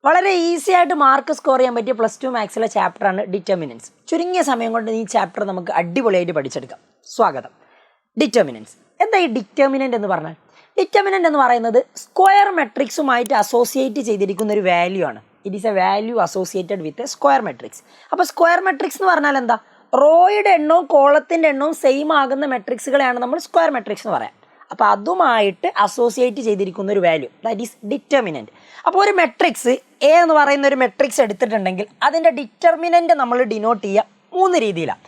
വളരെ ഈസി ആയിട്ട് mark score ചെയ്യാൻ പറ്റിയ +2 മാത്സിലെ ചാപ്റ്ററാണ് ഡിറ്റർമിനൻസ്. ചുരുങ്ങിയ സമയം കൊണ്ട് ഈ ചാപ്റ്റർ നമുക്ക് അടിപൊളിയായിട്ട് പഠിച്ചെടുക്കാം. സ്വാഗതം. ഡിറ്റർമിനൻസ് എന്താ? ഈ ഡിറ്റർമിനൻ്റ് എന്ന് പറഞ്ഞാൽ, ഡിറ്റർമിനൻ്റ് എന്ന് പറയുന്നത് സ്ക്വയർ മെട്രിക്സുമായിട്ട് അസോസിയേറ്റ് ചെയ്തിരിക്കുന്ന ഒരു വാല്യൂ ആണ്. It is A value associated with a square matrix. അപ്പോൾ സ്ക്വയർ മെട്രിക്സ് എന്ന് പറഞ്ഞാൽ എന്താ? റോയുടെ എണ്ണവും കോളത്തിൻ്റെ എണ്ണവും സെയിം ആകുന്ന മെട്രിക്സുകളെയാണ് നമ്മൾ സ്ക്വയർ മെട്രിക്സ് എന്ന് പറയാം. അപ്പോൾ അതുമായിട്ട് അസോസിയേറ്റ് ചെയ്തിരിക്കുന്ന ഒരു വാല്യൂ, ദാറ്റ് ഈസ് ഡിറ്റർമിനൻറ്റ്. അപ്പോൾ ഒരു മെട്രിക്സ് എ എന്ന് പറയുന്ന ഒരു മെട്രിക്സ് എടുത്തിട്ടുണ്ടെങ്കിൽ അതിൻ്റെ ഡിറ്റർമിനൻ്റ് നമ്മൾ ഡിനോട്ട് ചെയ്യുക 3 രീതിയിലാണ്.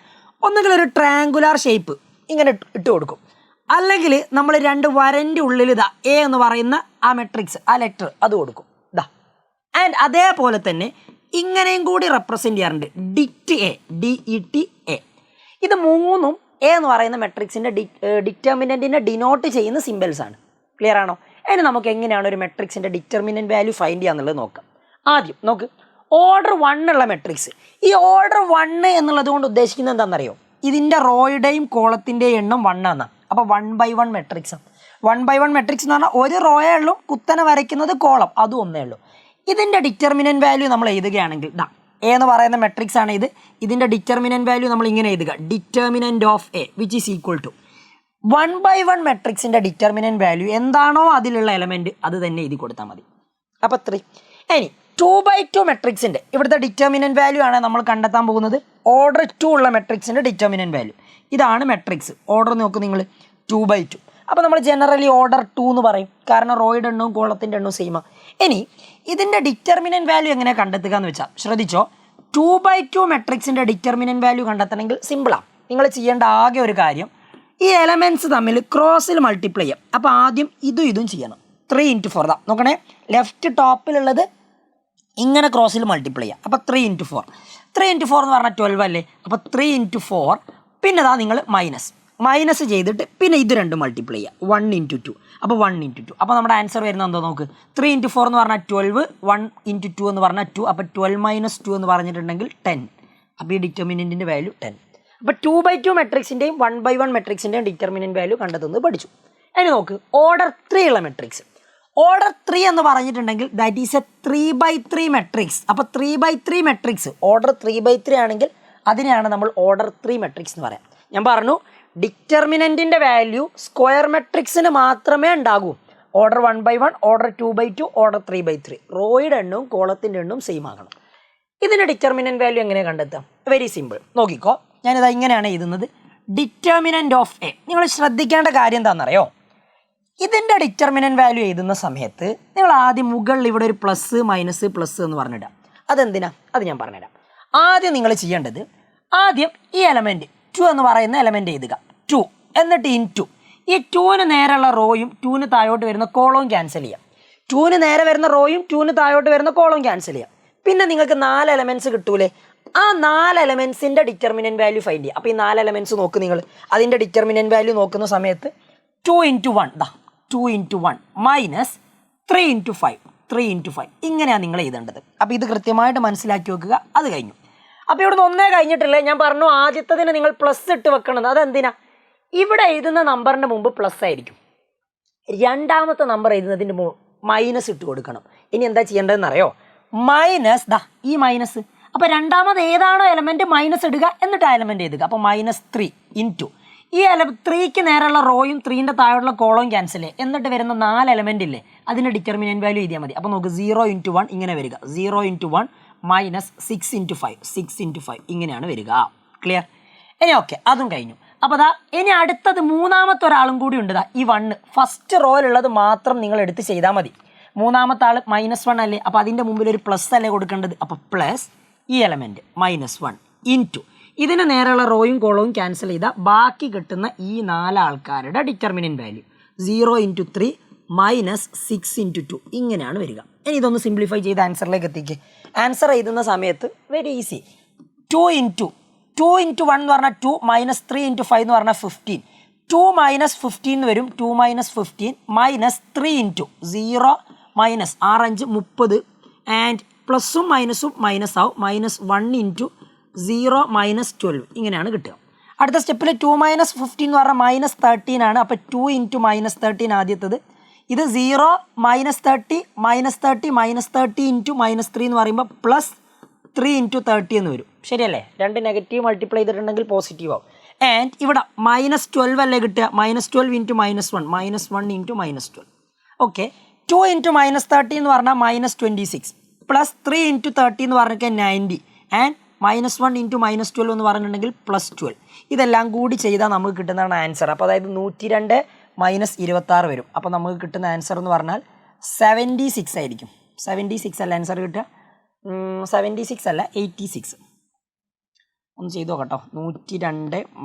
ഒന്നുകിൽ ഒരു ട്രയാങ്കുലാർ ഷേപ്പ് ഇങ്ങനെ ഇട്ട് കൊടുക്കും, അല്ലെങ്കിൽ നമ്മൾ 2 വരൻ്റെ ഉള്ളിൽ ഇതാ എ എന്ന് പറയുന്ന ആ മെട്രിക്സ്, ആ ലെറ്റർ അത് കൊടുക്കും ഇതാ. ആൻഡ് അതേപോലെ തന്നെ ഇങ്ങനെയും കൂടി റെപ്രസെൻ്റ് ചെയ്യാറുണ്ട്, ഡിറ്റ് എ, DET-A. ഇത് മൂന്നും എ എന്ന് പറയുന്ന മെട്രിക്സിൻ്റെ ഡിറ്റർമിനൻറ്റിനെ ഡിനോട്ട് ചെയ്യുന്ന സിമ്പിൾസ് ആണ്. ക്ലിയർ ആണോ? അതിന് നമുക്ക് എങ്ങനെയാണ് ഒരു മെട്രിക്സിൻ്റെ ഡിറ്റർമിനൻറ്റ് വാല്യൂ ഫൈൻഡ് ചെയ്യാന്നുള്ളത് നോക്കാം. ആദ്യം നോക്ക്, ഓർഡർ 1 ഉള്ള മെട്രിക്സ്. ഈ ഓർഡർ 1 എന്നുള്ളത് കൊണ്ട് ഉദ്ദേശിക്കുന്നത് എന്താണെന്നറിയോ? ഇതിൻ്റെ റോയുടെയും കോളത്തിൻ്റെയും എണ്ണം 1 ആണ്. അപ്പോൾ 1/1 മെട്രിക്സ്. 1/1 മെട്രിക്സ് എന്ന് പറഞ്ഞാൽ ഒരു റോയേ ഉള്ളൂ, കുത്തനെ വരയ്ക്കുന്നത് കോളം, അതും ഒന്നേ ഉള്ളൂ. ഇതിൻ്റെ ഡിറ്റർമിനൻറ്റ് വാല്യൂ നമ്മൾ എഴുതുകയാണെങ്കിൽ ദാ എ എന്ന് പറയുന്ന മെട്രിക്സ് ആണ് ഇത്. ഇതിൻ്റെ ഡിറ്റർമിനൻറ്റ് വാല്യൂ നമ്മൾ ഇങ്ങനെ എഴുതുക, determinant of A which is equal to 1/1 മെട്രിക്സിൻ്റെ ഡിറ്റർമിനൻറ്റ് വാല്യൂ എന്താണോ അതിലുള്ള എലമെൻറ്റ് അത് തന്നെ എഴുതി കൊടുത്താൽ മതി. അപ്പോൾ 3. ഇനി 2/2 മെട്രിക്സിൻ്റെ ഇവിടുത്തെ ഡിറ്റർമിനൻറ്റ് വാല്യൂ ആണ് നമ്മൾ കണ്ടെത്താൻ പോകുന്നത്. ഓർഡർ 2 ഉള്ള മെട്രിക്സിൻ്റെ ഡിറ്റർമിനൻറ്റ് വാല്യൂ ഇതാണ്. മെട്രിക്സ് ഓർഡർ നോക്ക് നിങ്ങൾ, 2/2. അപ്പോൾ നമ്മൾ ജനറലി ഓർഡർ 2 എന്ന് പറയും, കാരണം റോയുടെ എണ്ണവും കോളത്തിൻ്റെ എണ്ണവും സെയിമാണ്. ഇനി ഇതിൻ്റെ ഡിറ്റർമിനൻറ്റ് വാല്യൂ എങ്ങനെ കണ്ടെത്തുക എന്ന് വെച്ചാൽ ശ്രദ്ധിച്ചോ, 2/2 മെട്രിക്സിൻ്റെ ഡിറ്റർമിനൻറ്റ് വാല്യൂ കണ്ടെത്തണമെങ്കിൽ സിമ്പിളാണ്. നിങ്ങൾ ചെയ്യേണ്ട ആകെ ഒരു കാര്യം, ഈ എലമെൻറ്റ്സ് തമ്മിൽ ക്രോസിൽ മൾട്ടിപ്ലൈ ചെയ്യാം. അപ്പോൾ ആദ്യം ഇതും ചെയ്യണം. 3 × 4 ദാ നോക്കണേ, ലെഫ്റ്റ് ടോപ്പിലുള്ളത് ഇങ്ങനെ ക്രോസിൽ മൾട്ടിപ്ലൈ ചെയ്യാം. അപ്പോൾ 3 × 4 എന്ന് പറഞ്ഞാൽ 12 അല്ലേ? അപ്പോൾ 3 × 4, പിന്നെ അതാ നിങ്ങൾ മൈനസ് ചെയ്തിട്ട് പിന്നെ ഇത് 2 മൾട്ടിപ്ലൈ ചെയ്യുക, 1 × 2. അപ്പോൾ 1 × 2. അപ്പോൾ നമ്മുടെ ആൻസർ വരുന്നത് എന്തോ നോക്ക്, 3 × 4 എന്ന് പറഞ്ഞാൽ 12, 1 × 2 എന്ന് പറഞ്ഞാൽ 2. അപ്പോൾ 12 - 2 എന്ന് പറഞ്ഞിട്ടുണ്ടെങ്കിൽ 10. അപ്പോൾ ഈ ഡിറ്റർമിനൻറ്റിൻ്റെ വാല്യൂ 10. അപ്പോൾ 2/2 മെട്രിക്സിൻ്റെയും 1/1 മെട്രിക്സിൻ്റെയും ഡിറ്റർമിനൻറ്റ് വാല്യൂ കണ്ടെത്തുന്നത് പഠിച്ചു. അതിന് നോക്ക്, ഓർഡർ 3 ഉള്ള മെട്രിക്സ്. ഓർഡർ 3 എന്ന് പറഞ്ഞിട്ടുണ്ടെങ്കിൽ ദാറ്റ് ഈസ് എ 3/3 മെട്രിക്സ്. അപ്പോൾ 3/3 മെട്രിക്സ് ഓർഡർ 3/3 ആണെങ്കിൽ അതിനെയാണ് നമ്മൾ ഓർഡർ 3 മെട്രിക്സ് എന്ന് പറയാം. ഞാൻ പറഞ്ഞു, ഡിറ്റർമിനൻറ്റിൻ്റെ വാല്യൂ സ്ക്വയർ മെട്രിക്സിന് മാത്രമേ ഉണ്ടാകൂ. Order 1/1, order 2/2, order 3/3. റോയുടെ എണ്ണവും കോളത്തിൻ്റെ എണ്ണവും സെയിം ആകണം. ഇതിൻ്റെ ഡിറ്റർമിനൻറ്റ് വാല്യൂ എങ്ങനെ കണ്ടെത്താം? Very simple. നോക്കിക്കോ, ഞാനിത് ഇങ്ങനെയാണ് എഴുതുന്നത്, ഡിറ്റർമിനൻറ്റ് ഓഫ് എ. നിങ്ങൾ ശ്രദ്ധിക്കേണ്ട കാര്യം എന്താണെന്നറിയോ? ഇതിൻ്റെ ഡിറ്റർമിനൻറ്റ് വാല്യൂ എഴുതുന്ന സമയത്ത് നിങ്ങൾ ആദ്യം മുകളിൽ ഇവിടെ ഒരു പ്ലസ് മൈനസ് പ്ലസ് എന്ന് പറഞ്ഞിടാം. അതെന്തിനാ? അത് ഞാൻ പറഞ്ഞുതരാം. ആദ്യം നിങ്ങൾ ചെയ്യേണ്ടത്, ആദ്യം ഈ എലമെൻറ്റ് 2 എന്ന് പറയുന്ന എലമെൻറ്റ് എഴുതുക, 2. എന്നിട്ട് ഇൻറ്റു ഈ 2ന് നേരെയുള്ള റോയും 2ന് താഴോട്ട് വരുന്ന കോളവും ക്യാൻസൽ ചെയ്യാം. 2ന് നേരെ വരുന്ന റോയും 2ന് താഴോട്ട് വരുന്ന കോളവും ക്യാൻസൽ ചെയ്യാം. പിന്നെ നിങ്ങൾക്ക് 4 എലമെൻറ്റ്സ് കിട്ടൂലേ? ആ 4 എലമെൻറ്റ്സിൻ്റെ ഡിറ്റർമിനൻറ്റ് വാല്യൂ ഫൈൻഡ് ചെയ്യുക. അപ്പോൾ ഈ 4 എലമെൻറ്റ്സ് നോക്ക് നിങ്ങൾ. അതിൻ്റെ ഡിറ്റർമിനൻറ്റ് വാല്യൂ നോക്കുന്ന സമയത്ത് 2 × 1 ദാ 2 × 1 മൈനസ് 3 × 5, 3 × 5 ഇങ്ങനെയാണ് നിങ്ങൾ എഴുതേണ്ടത്. അപ്പോൾ ഇത് കൃത്യമായിട്ട് മനസ്സിലാക്കി വെക്കുക. അത് കഴിഞ്ഞു. അപ്പോൾ ഇവിടുന്ന് ഒന്നേ കഴിഞ്ഞിട്ടില്ലേ? ഞാൻ പറഞ്ഞു ആദ്യത്തതിന് നിങ്ങൾ പ്ലസ് ഇട്ട് വെക്കണത്. അതെന്തിനാ? ഇവിടെ എഴുതുന്ന നമ്പറിൻ്റെ മുമ്പ് പ്ലസ് ആയിരിക്കും, രണ്ടാമത്തെ നമ്പർ എഴുതുന്നതിൻ്റെ മൈനസ് ഇട്ട് കൊടുക്കണം. ഇനി എന്താ ചെയ്യേണ്ടതെന്ന് അറിയോ? മൈനസ് ദാ ഈ മൈനസ്. അപ്പോൾ രണ്ടാമത് ഏതാണോ എലമെൻറ്റ് മൈനസ് ഇടുക, എന്നിട്ട് ആ എലമെൻറ്റ് എഴുതുക. അപ്പോൾ -3 ഇൻറ്റു ഈ 3ക്ക് നേരെയുള്ള റോയും 3ൻ്റെ താഴെയുള്ള കോളവും ക്യാൻസൽ ചെയ്യുക. എന്നിട്ട് വരുന്ന 4 എലമെൻ്റ് ഇല്ലേ, അതിൻ്റെ ഡിറ്റർമിനൻറ്റ് വാല്യൂ എഴുതിയാൽ മതി. അപ്പോൾ നമുക്ക് 0 × 1 ഇങ്ങനെ വരിക, 0 × 1 മൈനസ് 6 × 5, 6 × 5 ഇങ്ങനെയാണ് വരിക. ക്ലിയർ? ഇനി ഓക്കെ, അതും കഴിഞ്ഞു. അപ്പോൾ അതാ ഇനി അടുത്തത് മൂന്നാമത്തെ ഒരാളും കൂടി ഉണ്ട്. ഈ 1 ഫസ്റ്റ് റോയിലുള്ളത് മാത്രം നിങ്ങൾ എടുത്ത് ചെയ്താൽ മതി. മൂന്നാമത്തെ ആൾ -1 അല്ലേ? അപ്പോൾ അതിൻ്റെ മുമ്പിൽ ഒരു പ്ലസ് അല്ലേ കൊടുക്കേണ്ടത്? അപ്പോൾ പ്ലസ് ഈ എലമെൻറ്റ് -1 ഇൻറ്റു ഇതിന് നേരെയുള്ള റോയും കോളവും ക്യാൻസൽ ചെയ്താൽ ബാക്കി കിട്ടുന്ന ഈ 4 ആൾക്കാരുടെ ഡിറ്റർമിനൻറ്റ് വാല്യൂ 0 × 3 മൈനസ് 6 × 2 ഇങ്ങനെയാണ് വരിക. ഇനി ഇതൊന്ന് സിംപ്ലിഫൈ ചെയ്ത് ആൻസറിലേക്ക് എത്തിക്കുക. ആൻസർ എഴുതുന്ന സമയത്ത് വെരി ഈസി, 2 × 1 എന്ന് പറഞ്ഞാൽ 2 മൈനസ് 3 × 5 എന്ന് പറഞ്ഞാൽ 15. 2 - 15 എന്ന് വരും, 2 - 15 മൈനസ് 3 × 0 മൈനസ് 6 × 5 30 ആൻഡ് പ്ലസും മൈനസും മൈനസ് ആവും, -1 × 0 - 12 ഇങ്ങനെയാണ് കിട്ടുക. അടുത്ത സ്റ്റെപ്പിൽ 2 - 15 എന്ന് പറഞ്ഞാൽ -13 ആണ്. അപ്പോൾ 2 × -13 ആദ്യത്തത്, ഇത് 0 -30 -30 ഇൻറ്റു -3 എന്ന് പറയുമ്പോൾ +3 × 30 എന്ന് വരും. ശരിയല്ലേ? രണ്ട് നെഗറ്റീവ് മൾട്ടിപ്ലൈ ചെയ്തിട്ടുണ്ടെങ്കിൽ പോസിറ്റീവ് ആവും. ആൻഡ് ഇവിടെ -12 അല്ലേ കിട്ടുക? -12 × -1 -1 × -12. ഓക്കെ, 2 × -30 എന്ന് പറഞ്ഞാൽ -26 +3 × 30 എന്ന് പറഞ്ഞാൽ 90 ആൻഡ് -1 × -12 എന്ന് പറഞ്ഞിട്ടുണ്ടെങ്കിൽ +12. ഇതെല്ലാം കൂടി ചെയ്താൽ നമുക്ക് കിട്ടുന്നതാണ് ആൻസർ. അപ്പോൾ അതായത് 102 - 26 വരും. അപ്പോൾ നമുക്ക് കിട്ടുന്ന ആൻസർ എന്ന് പറഞ്ഞാൽ 76 ആയിരിക്കും. 76 അല്ല ആൻസർ കിട്ടുക? 76 അല്ല, 86. ഒന്ന് ചെയ്ത് നോക്കട്ടോ. 102 -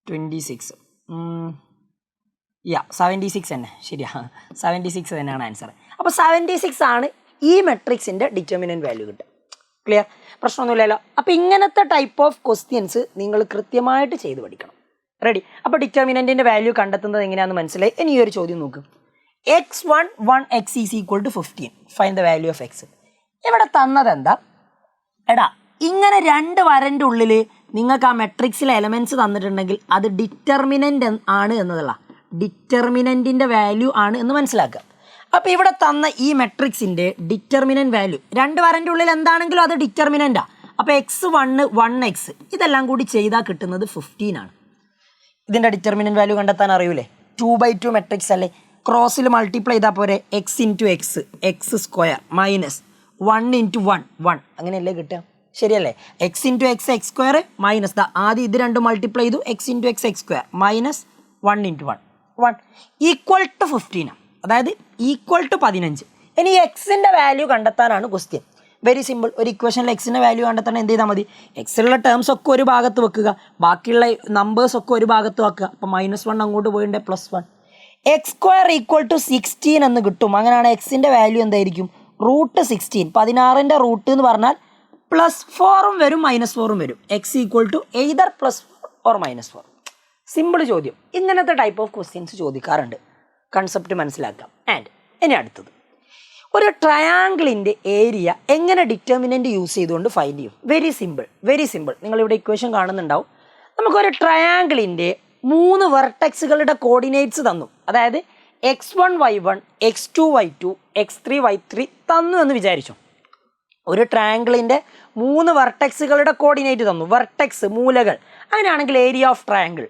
26 76 തന്നെ. ശരിയാ, 76 തന്നെയാണ് ആൻസർ. അപ്പോൾ 76 ആണ് ഈ മെട്രിക്സിൻ്റെ ഡിറ്റർമിനൻറ്റ് വാല്യൂ കിട്ടുക. ക്ലിയർ? പ്രശ്നമൊന്നുമില്ലല്ലോ. അപ്പോൾ ഇങ്ങനത്തെ ടൈപ്പ് ഓഫ് ക്വസ്റ്റ്യൻസ് നിങ്ങൾ കൃത്യമായിട്ട് ചെയ്ത് പഠിക്കണം. റെഡി? അപ്പോൾ ഡിറ്റർമിനൻറ്റിൻ്റെ വാല്യൂ കണ്ടെത്തുന്നത് എങ്ങനെയാണെന്ന് മനസ്സിലായി. ഇനി ഈ ഒരു ചോദ്യം നോക്കും. x1 1x = 15. Find the value of x. ഇവിടെ തന്നത് എന്താ? എടാ, ഇങ്ങനെ രണ്ട് വരൻ്റെ ഉള്ളിൽ നിങ്ങൾക്ക് ആ മെട്രിക്സിലെ എലമെൻറ്റ്സ് തന്നിട്ടുണ്ടെങ്കിൽ അത് ഡിറ്റർമിനൻ്റ് ആണ് എന്നതല്ല, ഡിറ്റർമിനൻറ്റിൻ്റെ വാല്യൂ ആണ് എന്ന് മനസ്സിലാക്കുക. അപ്പോൾ ഇവിടെ തന്ന ഈ മെട്രിക്സിൻ്റെ ഡിറ്റർമിനൻറ്റ് വാല്യൂ രണ്ട് വരൻ്റെ ഉള്ളിൽ എന്താണെങ്കിലും അത് ഡിറ്റർമിനൻ്റാണ്. അപ്പോൾ x1 1x ഇതെല്ലാം കൂടി ചെയ്താൽ കിട്ടുന്നത് 15 ആണ്. ഇതിൻ്റെ ഡിറ്റർമിനൻറ്റ് വാല്യൂ കണ്ടെത്താൻ അറിയൂലേ? 2/2 മെട്രിക്സ് അല്ലേ? ക്രോസിൽ മൾട്ടിപ്ലൈ ചെയ്താൽ പോരെ? x × x x² -1 × 1 1 അങ്ങനെയല്ലേ കിട്ടുക? ശരിയല്ലേ? x × x x² മൈനസ് ആദ്യം ഇത് രണ്ടും മൾട്ടിപ്ലൈ ചെയ്തു. x × x x² -1 × 1 1 = 15. അതായത് =15. ഇനി എക്സിൻ്റെ വാല്യൂ കണ്ടെത്താനാണ് ക്വസ്റ്റ്യൻ. Very simple. ഒരു ഇക്വേഷനിൽ എക്സിൻ്റെ വാല്യൂ കണ്ടെത്താൻ എന്ത് ചെയ്താൽ മതി? എക്സിലുള്ള ടേംസ് ഒക്കെ ഒരു ഭാഗത്ത് വെക്കുക, ബാക്കിയുള്ള നമ്പേഴ്സൊക്കെ ഒരു ഭാഗത്ത് വെക്കുക. അപ്പോൾ -1 അങ്ങോട്ട് പോയിട്ടുണ്ട്, +1. x² = 16 എന്ന് കിട്ടും. അങ്ങനെയാണ് എക്സിൻ്റെ വാല്യൂ എന്തായിരിക്കും? √16. 16ൻ്റെ റൂട്ട് എന്ന് പറഞ്ഞാൽ +4 വരും -4 വരും. x = either +4 or -4. സിമ്പിൾ ചോദ്യം. ഇങ്ങനത്തെ ടൈപ്പ് ഓഫ് ക്വസ്റ്റ്യൻസ് ചോദിക്കാറുണ്ട്. കൺസെപ്റ്റ് മനസ്സിലാക്കാം. ആൻഡ് ഇനി അടുത്തത്, ഒരു ട്രയാങ്കിളിൻ്റെ ഏരിയ എങ്ങനെ ഡിറ്റർമിനൻറ്റ് യൂസ് ചെയ്തുകൊണ്ട് ഫൈൻഡ് ചെയ്യും? Very simple, very simple. നിങ്ങളിവിടെ ഇക്വേഷൻ കാണുന്നുണ്ടാവും. നമുക്കൊരു ട്രയാങ്കിളിൻ്റെ 3 വെർട്ടെക്സുകളുടെ കോർഡിനേറ്റ്സ് തന്നു. അതായത് x1 y1 x2 y2 x3 y3 തന്നു എന്ന് വിചാരിച്ചു. ഒരു ട്രയാങ്കിളിൻ്റെ 3 വെർട്ടെക്സുകളുടെ കോർഡിനേറ്റ് തന്നു. വെർട്ടെക്സ്, മൂലകൾ. അങ്ങനെയാണെങ്കിൽ area of triangle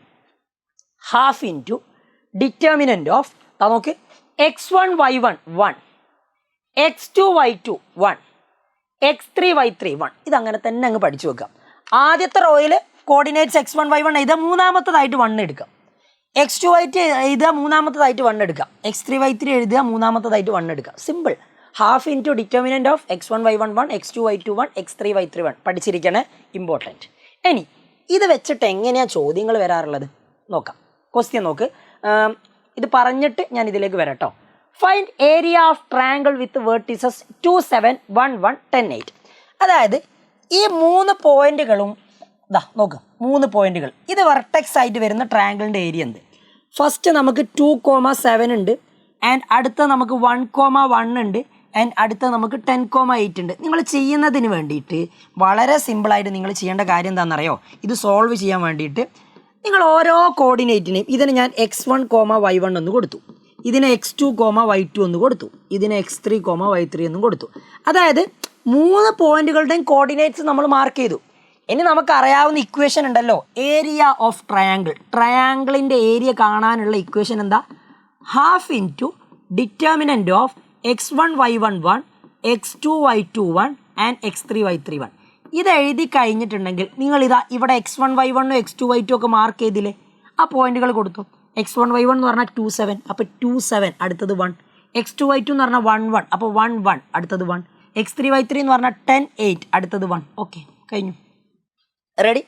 half into determinant of നോക്ക് x1 y1 1 x2 y2 1 x3 y3 1. ഇതങ്ങനെ തന്നെ അങ്ങ് പഠിച്ചു വെക്കാം. ആദ്യത്തെ റോയിൽ കോർഡിനേറ്റ്സ് x1 y1 എഴുതുക, മൂന്നാമത്തതായിട്ട് 1 എടുക്കാം. x2 y2 എഴുതുക, മൂന്നാമത്തതായിട്ട് 1 എടുക്കാം. x3 y3 എഴുതുക, മൂന്നാമത്തതായിട്ട് 1 എടുക്കാം. Simple. Half into determinant of x1 y1 1 x2 y2 1 x3 y3 1 പഠിച്ചിരിക്കണേ, ഇമ്പോർട്ടൻറ്റ്. ഇനി ഇത് വെച്ചിട്ട് എങ്ങനെയാണ് ചോദ്യങ്ങൾ വരാറുള്ളത് നോക്കാം. ക്വസ്റ്റ്യൻ നോക്ക്. ഇത് പറഞ്ഞിട്ട് ഞാൻ ഇതിലേക്ക് വരാം കേട്ടോ. Find area of triangle with vertices 2 7 1 1 10 8. അതായത് ഈ 3 പോയിന്റുകളും നോക്ക്, 3 പോയിന്റുകൾ ഇത് വെർട്ടെക്സ് ആയിട്ട് വരുന്ന ട്രയാങ്കിളിൻ്റെ ഏരിയ എന്ത്? ഫസ്റ്റ് നമുക്ക് 2,7 ഉണ്ട്, ആൻഡ് അടുത്ത നമുക്ക് 1,1 ഉണ്ട്, ആൻഡ് അടുത്ത നമുക്ക് 10,8 ഉണ്ട്. നിങ്ങൾ ചെയ്യുന്നതിന് വേണ്ടിയിട്ട് വളരെ സിമ്പിളായിട്ട് നിങ്ങൾ ചെയ്യേണ്ട കാര്യം എന്താണെന്നറിയോ? ഇത് സോൾവ് ചെയ്യാൻ വേണ്ടിയിട്ട് നിങ്ങൾ ഓരോ കോർഡിനേറ്റിനെയും ഇതിന് ഞാൻ x1, y1 എന്ന് കൊടുത്തു, ഇതിന് x2, y2 എന്ന് കൊടുത്തു, ഇതിന് x3, y3 എന്നും കൊടുത്തു. അതായത് 3 പോയിന്റുകളുടെയും കോർഡിനേറ്റ്സ് നമ്മൾ മാർക്ക് ചെയ്തു. ഇനി നമുക്കറിയാവുന്ന ഇക്വേഷൻ ഉണ്ടല്ലോ, ഏരിയ ഓഫ് ട്രയാങ്കിൾ. ട്രയാങ്കിളിൻ്റെ ഏരിയ കാണാനുള്ള ഇക്വേഷൻ എന്താ? Half into determinant of x1 y1 1 x2 y2 1 and x3 y3 1. ഇത് എഴുതി കഴിഞ്ഞിട്ടുണ്ടെങ്കിൽ നിങ്ങളിതാ ഇവിടെ x1 y1 x2 y2 ഒക്കെ മാർക്ക് ചെയ്തില്ലേ? ആ പോയിന്റുകൾ കൊടുത്തു. x1 y1 എന്ന് പറഞ്ഞാൽ 2 7, അപ്പോൾ 2 7 അടുത്തത് 1. x2 y2 എന്ന് പറഞ്ഞാൽ 1 1, അപ്പോൾ 1 1 അടുത്തത് 1. x3 y3 എന്ന് പറഞ്ഞാൽ 10 8 അടുത്തത് 1. ഓക്കെ, കഴിഞ്ഞു. റെഡി?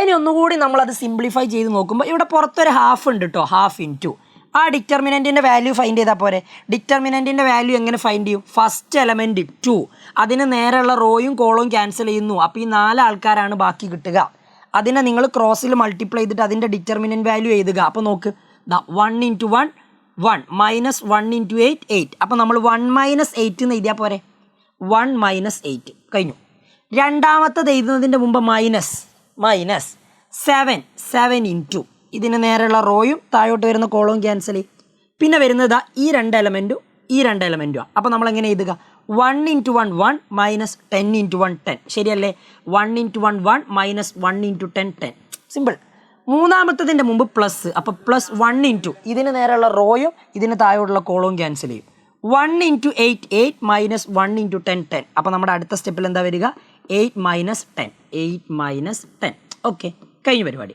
ഇനി ഒന്നുകൂടി നമ്മളത് സിംപ്ലിഫൈ ചെയ്ത് നോക്കുമ്പോൾ ഇവിടെ പുറത്തൊരു ഹാഫ് ഉണ്ട് കേട്ടോ. ഹാഫ് ഇൻറ്റു ആ ഡിറ്റർമിനൻറ്റിൻ്റെ വാല്യൂ ഫൈൻഡ് ചെയ്താൽ പോരെ? ഡിറ്റർമിനൻറ്റിൻ്റെ വാല്യൂ എങ്ങനെ ഫൈൻഡ് ചെയ്യും? ഫസ്റ്റ് എലമെൻറ്റ് 2, അതിന് നേരെയുള്ള റോയും കോളവും ക്യാൻസൽ ചെയ്യുന്നു. അപ്പോൾ ഈ 4 ആൾക്കാരാണ് ബാക്കി കിട്ടുക. അതിനെ നിങ്ങൾ ക്രോസിൽ മൾട്ടിപ്ലൈ ചെയ്തിട്ട് അതിൻ്റെ ഡിറ്റർമിനൻറ്റ് വാല്യൂ എഴുതുക. അപ്പോൾ നോക്ക്, 1 × 1 1 -1 × 8 8. അപ്പോൾ നമ്മൾ 1 - 8 എന്ന് എഴുതിയാൽ പോരെ? 1 - 8 കഴിഞ്ഞു. രണ്ടാമത്തത് എഴുതുന്നതിൻ്റെ മുമ്പ് -7 7 ഇൻറ്റു ഇതിന് നേരെയുള്ള റോയും താഴോട്ട് വരുന്ന കോളവും ക്യാൻസൽ ചെയ്യും. പിന്നെ വരുന്നത് ഈ രണ്ട് എലമെൻറ്റും ഈ രണ്ട് എലമെൻറ്റുമാണ്. അപ്പോൾ നമ്മൾ എങ്ങനെ എഴുതുക? 1 into 1 1 മൈനസ് 10 into 1 10. ശരിയല്ലേ? 1 into 1 1 മൈനസ് 1 into 10 10. സിമ്പിൾ. മൂന്നാമത്തതിൻ്റെ മുമ്പ് പ്ലസ്, അപ്പോൾ പ്ലസ് 1 ഇൻറ്റു ഇതിന് നേരെയുള്ള റോയും ഇതിന് താഴെയുള്ള കോളവും ക്യാൻസൽ ചെയ്യും. 1 into 8 8 മൈനസ് 1 into 10 10. അപ്പോൾ നമ്മുടെ അടുത്ത സ്റ്റെപ്പിൽ എന്താ വരിക? 8 മൈനസ് 10 8 മൈനസ് 10. ഓക്കെ, കഴിഞ്ഞ പരിപാടി.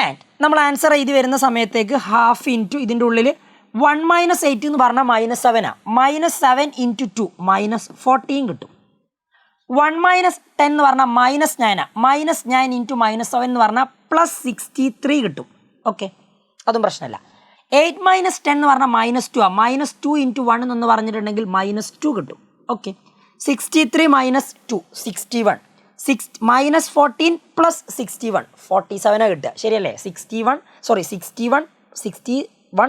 ആൻഡ് നമ്മൾ ആൻസർ എഴുതി വരുന്ന സമയത്തേക്ക് ഹാഫ് ഇൻറ്റു ഇതിൻ്റെ ഉള്ളിൽ 1 മൈനസ് 8 എന്ന് പറഞ്ഞാൽ -7 -7 ഇൻറ്റു 2 -14 കിട്ടും. 1 മൈനസ് 10 എന്ന് പറഞ്ഞാൽ -9 -9 ഇൻറ്റു -7 എന്ന് പറഞ്ഞാൽ +63 കിട്ടും. ഓക്കെ, അതും പ്രശ്നമല്ല. 8 മൈനസ് 10 എന്ന് പറഞ്ഞാൽ -2 -2 ഇൻറ്റു 1 എന്ന് പറഞ്ഞിട്ടുണ്ടെങ്കിൽ -2 കിട്ടും. ഓക്കെ, 63 മൈനസ് 2 61 -14 പ്ലസ് 61 47 കിട്ടുക. ശരിയല്ലേ? 61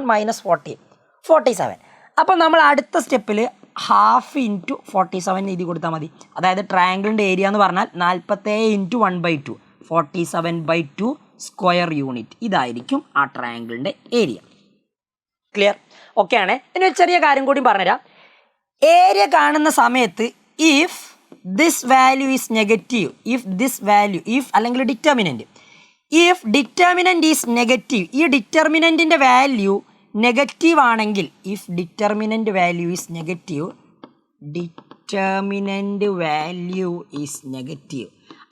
മൈനസ് 14 47. അപ്പോൾ നമ്മൾ അടുത്ത സ്റ്റെപ്പിൽ ഹാഫ് ഇൻറ്റു 47 എഴുതി കൊടുത്താൽ മതി. അതായത് ട്രയാങ്കിളിൻ്റെ ഏരിയ എന്ന് പറഞ്ഞാൽ 47 ഇൻറ്റു 1/2 47/2 സ്ക്വയർ യൂണിറ്റ്. ഇതായിരിക്കും ആ ട്രയാങ്കിളിൻ്റെ ഏരിയ. ക്ലിയർ? ഓക്കെ ആണ്. ഇനി ഒരു ചെറിയ കാര്യം കൂടി പറഞ്ഞുതരാം. ഏരിയ കാണുന്ന സമയത്ത് if this value is negative, അല്ലെങ്കിൽ determinant, if determinant is negative, ഈ ഡിറ്റർമിനൻറ്റിൻ്റെ വാല്യൂ നെഗറ്റീവ് ആണെങ്കിൽ, if determinant value is negative,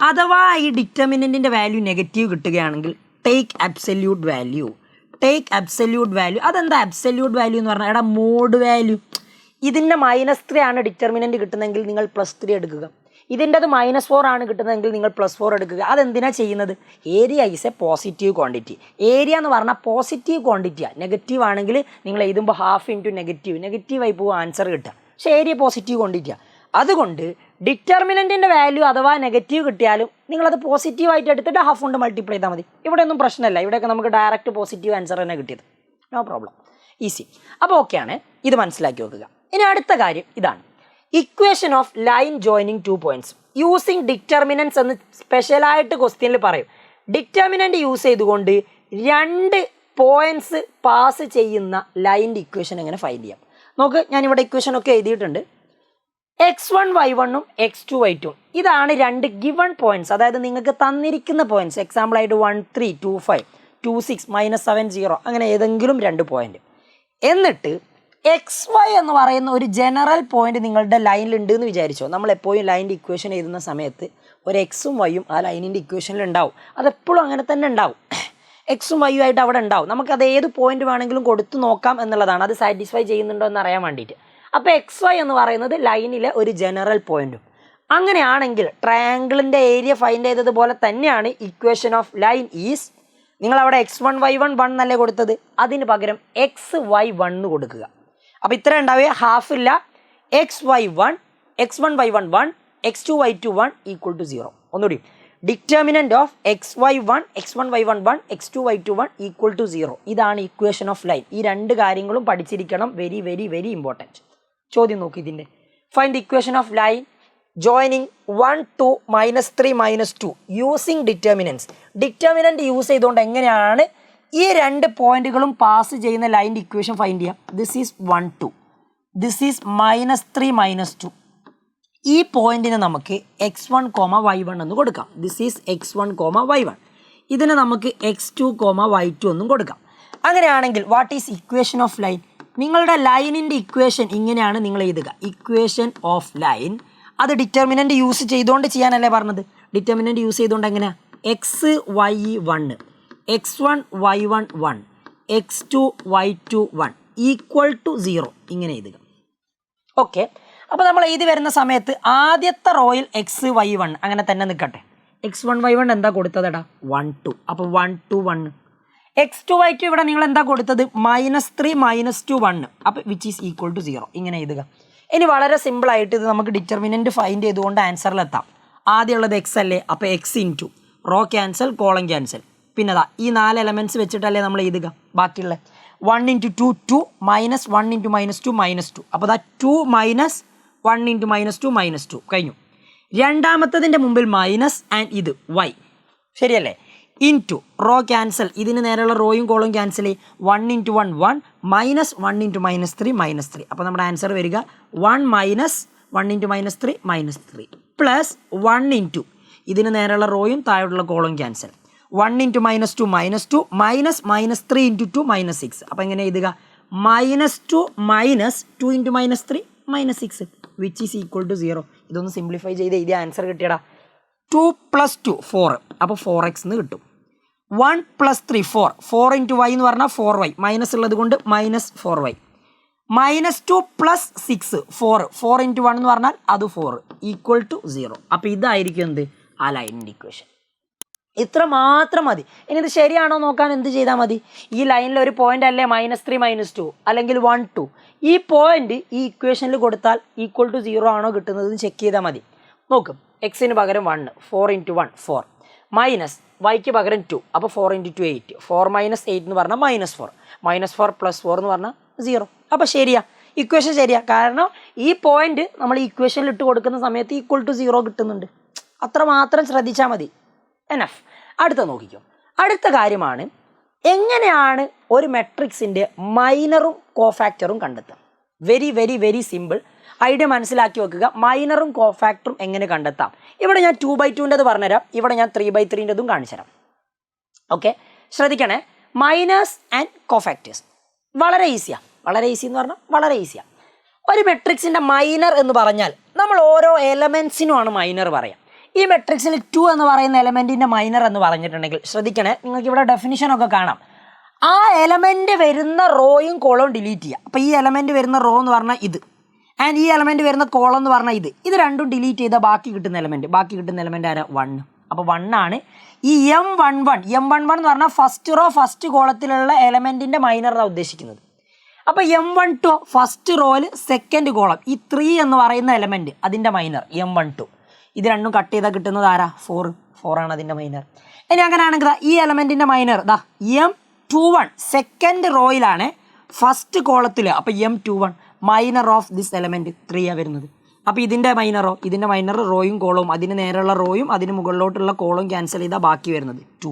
അഥവാ ഈ ഡിറ്റർമിനൻറ്റിൻ്റെ വാല്യൂ നെഗറ്റീവ് കിട്ടുകയാണെങ്കിൽ ടേക്ക് അബ്സല്യൂട്ട് വാല്യൂ. അതെന്താ അബ്സല്യൂട്ട് വാല്യൂ എന്ന് പറഞ്ഞാൽ? Mod value. ഇതിൻ്റെ -3 ആണ് ഡിറ്റർമിനൻറ്റ് കിട്ടുന്നതെങ്കിൽ നിങ്ങൾ +3 എടുക്കുക. ഇതിൻ്റെത് -4 ആണ് കിട്ടുന്നതെങ്കിൽ നിങ്ങൾ +4 എടുക്കുക. അതെന്തിനാണ് ചെയ്യുന്നത്? Area is A positive quantity. Area എന്ന് പറഞ്ഞാൽ പോസിറ്റീവ് ക്വാണ്ടിറ്റിയാണ്. നെഗറ്റീവ് ആണെങ്കിൽ നിങ്ങൾ എഴുതുമ്പോൾ ഹാഫ് ഇൻറ്റു നെഗറ്റീവായി പോകും ആൻസർ കിട്ടുക. പക്ഷേ ഏരിയ പോസിറ്റീവ് ക്വാണ്ടിറ്റിയാണ്. അതുകൊണ്ട് ഡിറ്റർമിനൻറ്റിൻ്റെ വാല്യൂ അഥവാ നെഗറ്റീവ് കിട്ടിയാലും നിങ്ങളത് പോസിറ്റീവായിട്ട് എടുത്തിട്ട് ഹാഫ് കൊണ്ട് മൾട്ടിപ്ലൈ ചെയ്താൽ മതി. ഇവിടെ ഒന്നും പ്രശ്നമല്ല. ഇവിടെയൊക്കെ നമുക്ക് ഡയറക്റ്റ് പോസിറ്റീവ് ആൻസർ തന്നെ കിട്ടിയത്. No problem, easy. അപ്പോൾ ഓക്കെയാണ്, ഇത് മനസ്സിലാക്കി വെക്കുക. ഇനി അടുത്ത കാര്യം ഇതാണ്, equation of line joining 2 points using determinants എന്ന് സ്പെഷ്യലായിട്ട് ക്വസ്റ്റ്യനിൽ പറയും. ഡിറ്റർമിനൻറ്റ് യൂസ് ചെയ്തുകൊണ്ട് 2 പോയിന്റ്സ് പാസ് ചെയ്യുന്ന ലൈൻ്റെ ഇക്വേഷൻ എങ്ങനെ ഫൈൻഡ് ചെയ്യാം നോക്ക്. ഞാനിവിടെ ഇക്വേഷനൊക്കെ എഴുതിയിട്ടുണ്ട്. x1 y1 x2 y2 ഇതാണ് 2 ഗിവൺ പോയിന്റ്സ്. അതായത് നിങ്ങൾക്ക് തന്നിരിക്കുന്ന പോയിന്റ്സ്, എക്സാമ്പിളായിട്ട് 1 3 2 5 2 6 -7 0 അങ്ങനെ ഏതെങ്കിലും 2 പോയിന്റ്. എന്നിട്ട് XY എന്ന് പറയുന്ന ഒരു ജനറൽ പോയിന്റ് നിങ്ങളുടെ ലൈനിൽ ഉണ്ട് എന്ന് വിചാരിച്ചോ. നമ്മൾ എപ്പോഴും ലൈനിൻ്റെ ഇക്വേഷൻ എഴുതുന്ന സമയത്ത് ഒരു എക്സും വൈയും ആ ലൈനിൻ്റെ ഇക്വേഷനിൽ ഉണ്ടാവും. അതെപ്പോഴും അങ്ങനെ തന്നെ ഉണ്ടാവും. എക്സും വൈയും ആയിട്ട് അവിടെ ഉണ്ടാവും. നമുക്കത് ഏത് പോയിന്റ് വേണമെങ്കിലും കൊടുത്തു നോക്കാം എന്നുള്ളതാണ്. അത് സാറ്റിസ്ഫൈ ചെയ്യുന്നുണ്ടോ എന്ന് അറിയാൻ വേണ്ടിയിട്ട്. അപ്പോൾ XY എന്ന് പറയുന്നത് ലൈനിലെ ഒരു ജനറൽ പോയിന്റും. അങ്ങനെയാണെങ്കിൽ ട്രയാങ്കിളിൻ്റെ ഏരിയ ഫൈൻഡ് ചെയ്തതുപോലെ തന്നെയാണ് ഇക്വേഷൻ ഓഫ് ലൈൻ ഈസ്, നിങ്ങളവിടെ x1 y1 1 എന്നല്ലേ കൊടുത്തത്, അതിന് പകരം XY1 കൊടുക്കുക. അപ്പോൾ ഇത്ര ഉണ്ടാവുക, ഹാഫ് ഇല്ല. x1 y1 1 x2 y2 1 = 0. ഒന്നുകൂടി, determinant of x1 y1 1 x2 y2 1 = 0. ഇതാണ് ഇക്വേഷൻ ഓഫ് ലൈൻ. ഈ 2 കാര്യങ്ങളും പഠിച്ചിരിക്കണം. Very very very important. ചോദ്യം നോക്കി ഇതിൻ്റെ. Find the equation of line joining 1 2 -3 -2 using determinants. Determinant use ചെയ്തുകൊണ്ട് എങ്ങനെയാണ് ഈ 2 പോയിന്റുകളും പാസ് ചെയ്യുന്ന ലൈൻ്റെ ഇക്വേഷൻ ഫൈൻഡ് ചെയ്യാം. This is 1 2, this is -3 -2. ഈ പോയിന്റിന് നമുക്ക് x1, y1 എന്ന് കൊടുക്കാം. This is x1, y1. ഇതിന് നമുക്ക് x2, y2 എന്നും കൊടുക്കാം. അങ്ങനെയാണെങ്കിൽ what is equation of line? നിങ്ങളുടെ ലൈനിൻ്റെ ഇക്വേഷൻ ഇങ്ങനെയാണ് നിങ്ങൾ എഴുതുക. ഇക്വേഷൻ ഓഫ് ലൈൻ അത് ഡിറ്റർമിനൻറ്റ് യൂസ് ചെയ്തുകൊണ്ട് ചെയ്യാനല്ലേ പറഞ്ഞത്. ഡിറ്റർമിനൻറ്റ് യൂസ് ചെയ്തുകൊണ്ട് എങ്ങനെയാണ്? x1 x1 y1 1 x2 y2 1 = 0 ഇങ്ങനെ എഴുതുക. ഓക്കെ, അപ്പോൾ നമ്മൾ എഴുതി വരുന്ന സമയത്ത് ആദ്യത്തെ റോയിൽ x y1 അങ്ങനെ തന്നെ നിൽക്കട്ടെ. x1 y1 എന്താ കൊടുത്തതെടാ? 1 2. അപ്പോൾ 1 2 1. x2 y2 ഇവിടെ നിങ്ങൾ എന്താ കൊടുത്തത്? -3 -2 1. അപ്പോൾ വിച്ച് ഈസ് ഈക്വൽ ടു 0 ഇങ്ങനെ എഴുതുക. ഇനി വളരെ സിമ്പിളായിട്ട് ഇത് നമുക്ക് ഡിറ്റർമിനൻറ്റ് ഫൈൻഡ് ചെയ്തുകൊണ്ട് ആൻസറിലെത്താം. ആദ്യമുള്ളത് x അല്ലേ, അപ്പോൾ x into raw cancel, column cancel. പിന്നെ ഈ 4 എലമെൻറ്റ്സ് വെച്ചിട്ടല്ലേ നമ്മൾ എഴുതുക. ബാക്കിയുള്ള 1 × 2 2 -1 × -2 -2. അപ്പോൾ 2 - 1 × -2 -2 കഴിഞ്ഞു. രണ്ടാമത്തതിൻ്റെ മുമ്പിൽ മൈനസ് ആൻഡ് ഇത് y. ശരിയല്ലേ? ഇൻറ്റു റോ ക്യാൻസൽ, ഇതിന് നേരെയുള്ള റോയും കോളും ക്യാൻസൽ ചെയ്യും. 1 ഇൻറ്റു 1 1 മൈനസ് 1 ഇൻറ്റു -3 -3. അപ്പോൾ നമ്മുടെ ആൻസർ വരിക 1 മൈനസ് 1 ഇൻറ്റു -3 -3 പ്ലസ് 1 ഇൻറ്റു ഇതിന് നേരെയുള്ള റോയും താഴെയുള്ള കോളും ക്യാൻസൽ. 1 into -2 -2 minus -3 into 2 -6. അപ്പോൾ എങ്ങനെ എഴുതുക? -2 minus 2 into -3 -6 which is equal to 0. ഇതൊന്ന് സിംപ്ലിഫൈ ചെയ്ത് എഴുതിയ ആൻസർ കിട്ടിയടാ. 2 + 2 4. അപ്പോൾ 4x എന്ന് കിട്ടും. 1 + 3 4. 4 ഇൻറ്റു y എന്ന് പറഞ്ഞാൽ 4y. മൈനസ് ഉള്ളത് കൊണ്ട് -4y. -2 + 6 4. 4 ഇൻറ്റു 1 എന്ന് പറഞ്ഞാൽ അത് 4 ഈക്വൽ ടു 0. അപ്പോൾ ഇതായിരിക്കും എന്ത്? ആ ലൈനിൻ്റെ ഇക്വേഷൻ. ഇത്ര മാത്രം മതി. ഇനി ഇത് ശരിയാണോ നോക്കാൻ എന്ത് ചെയ്താൽ മതി? ഈ ലൈനിൽ ഒരു പോയിന്റ് അല്ലേ -3 -2 അല്ലെങ്കിൽ 1 2. ഈ പോയിന്റ് ഈ ഇക്വേഷനിൽ കൊടുത്താൽ ഈക്വൽ ടു 0 ആണോ കിട്ടുന്നത് ചെക്ക് ചെയ്താൽ മതി. നോക്കും, എക്സിന് പകരം 1, 4 ഇൻറ്റു 1 4 മൈനസ് വൈക്ക് പകരം 2. അപ്പോൾ 4 ഇൻറ്റു 2 8. 4 മൈനസ് 8 എന്ന് പറഞ്ഞാൽ -4. -4 + 4 എന്ന് പറഞ്ഞാൽ 0. അപ്പോൾ ശരിയാ, ഇക്വേഷൻ ശരിയാ. കാരണം ഈ പോയിന്റ് നമ്മൾ ഇക്വേഷനിൽ ഇട്ട് കൊടുക്കുന്ന സമയത്ത് ഈക്വൽ ടു 0 കിട്ടുന്നുണ്ട്. അത്ര മാത്രം ശ്രദ്ധിച്ചാൽ മതി. എനഫ്. അടുത്ത നോക്കിക്കോ. അടുത്ത കാര്യമാണ് എങ്ങനെയാണ് ഒരു മെട്രിക്സിൻ്റെ മൈനറും കോഫാക്ടറും കണ്ടെത്തുക. Very very very simple. Idea മനസ്സിലാക്കി വെക്കുക. മൈനറും കോഫാക്ടറും എങ്ങനെ കണ്ടെത്താം. ഇവിടെ ഞാൻ 2/2ൻ്റെത് പറഞ്ഞുതരാം. ഇവിടെ ഞാൻ 3/3ൻ്റെതും കാണിച്ചു തരാം. ഓക്കെ, ശ്രദ്ധിക്കണേ. മൈനേഴ്സ് ആൻഡ് കോഫാക്ടേഴ്സ് വളരെ ഈസിയാണ്. വളരെ ഈസി എന്ന് പറഞ്ഞാൽ വളരെ ഈസിയാണ്. ഒരു മെട്രിക്സിൻ്റെ മൈനർ എന്ന് പറഞ്ഞാൽ നമ്മൾ ഓരോ എലമെൻസിനുമാണ് മൈനർ പറയാം. ഈ മെട്രിക്സിൽ 2 എന്ന് പറയുന്ന എലമെൻറ്റിൻ്റെ മൈനർ എന്ന് പറഞ്ഞിട്ടുണ്ടെങ്കിൽ ശ്രദ്ധിക്കണേ, നിങ്ങൾക്ക് ഇവിടെ ഡെഫിനിഷനൊക്കെ കാണാം. ആ എലമെൻറ്റ് വരുന്ന റോയും കോളവും ഡിലീറ്റ് ചെയ്യുക. അപ്പോൾ ഈ എലമെൻറ്റ് വരുന്ന റോ എന്ന് പറഞ്ഞാൽ ഇത്, ആൻഡ് ഈ എലമെൻറ്റ് വരുന്ന കോളം എന്ന് പറഞ്ഞാൽ ഇത്. ഇത് രണ്ടും ഡിലീറ്റ് ചെയ്താൽ ബാക്കി കിട്ടുന്ന എലമെൻറ്റ് ആരാ? 1. അപ്പോൾ 1 ആണ് ഈ M11 എന്ന് പറഞ്ഞാൽ ഫസ്റ്റ് റോ ഫസ്റ്റ് കോളത്തിലുള്ള എലമെൻറ്റിൻ്റെ മൈനറാണ് ഉദ്ദേശിക്കുന്നത്. അപ്പോൾ M12 ഫസ്റ്റ് റോയിൽ സെക്കൻഡ് കോളം, ഈ 3 എന്ന് പറയുന്ന എലമെൻറ്റ് അതിൻ്റെ മൈനർ M12. ഇത് രണ്ടും കട്ട് ചെയ്താൽ കിട്ടുന്നത് ആരാ? 4 ആണ് അതിൻ്റെ മൈനർ. ഇനി അങ്ങനെയാണെങ്കിൽ ഈ എലമെൻറ്റിൻ്റെ മൈനർ M21 സെക്കൻഡ് റോയിലാണ് ഫസ്റ്റ് കോളത്തിൽ. അപ്പോൾ M21 minor of this element 3 വരുന്നത്. അപ്പോൾ ഇതിൻ്റെ മൈനർ റോയും കോളവും, അതിന് നേരെയുള്ള റോയും അതിന് മുകളിലോട്ടുള്ള കോളവും ക്യാൻസൽ ചെയ്താൽ ബാക്കി വരുന്നത് 2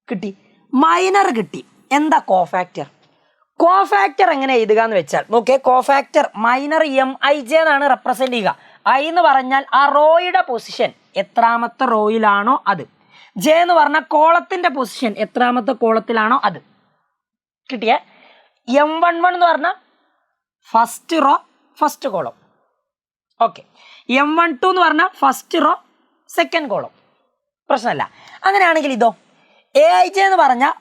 കിട്ടി. മൈനർ കിട്ടി. എന്താ കോഫാക്ടർ? കോഫാക്ടർ എങ്ങനെ എഴുതുക എന്ന് വെച്ചാൽ നോക്കിയേ, കോഫാക്ടർ മൈനർ MIJ എന്നാണ് റെപ്രസെൻ്റ് ചെയ്യുക. I എന്ന് പറഞ്ഞാൽ ആ റോയുടെ പൊസിഷൻ എത്രാമത്തെ റോയിലാണോ അത്. J എന്ന് പറഞ്ഞാൽ കോളത്തിൻ്റെ പൊസിഷൻ എത്രാമത്തെ കോളത്തിലാണോ അത്. കിട്ടിയേ? M11 എന്ന് പറഞ്ഞാൽ first row first column. Okay. M12 എന്ന് പറഞ്ഞാൽ ഫസ്റ്റ് റോ സെക്കൻഡ് കോളം. പ്രശ്നമല്ല. അങ്ങനെയാണെങ്കിൽ ഇതോ AIJ എന്ന് പറഞ്ഞാൽ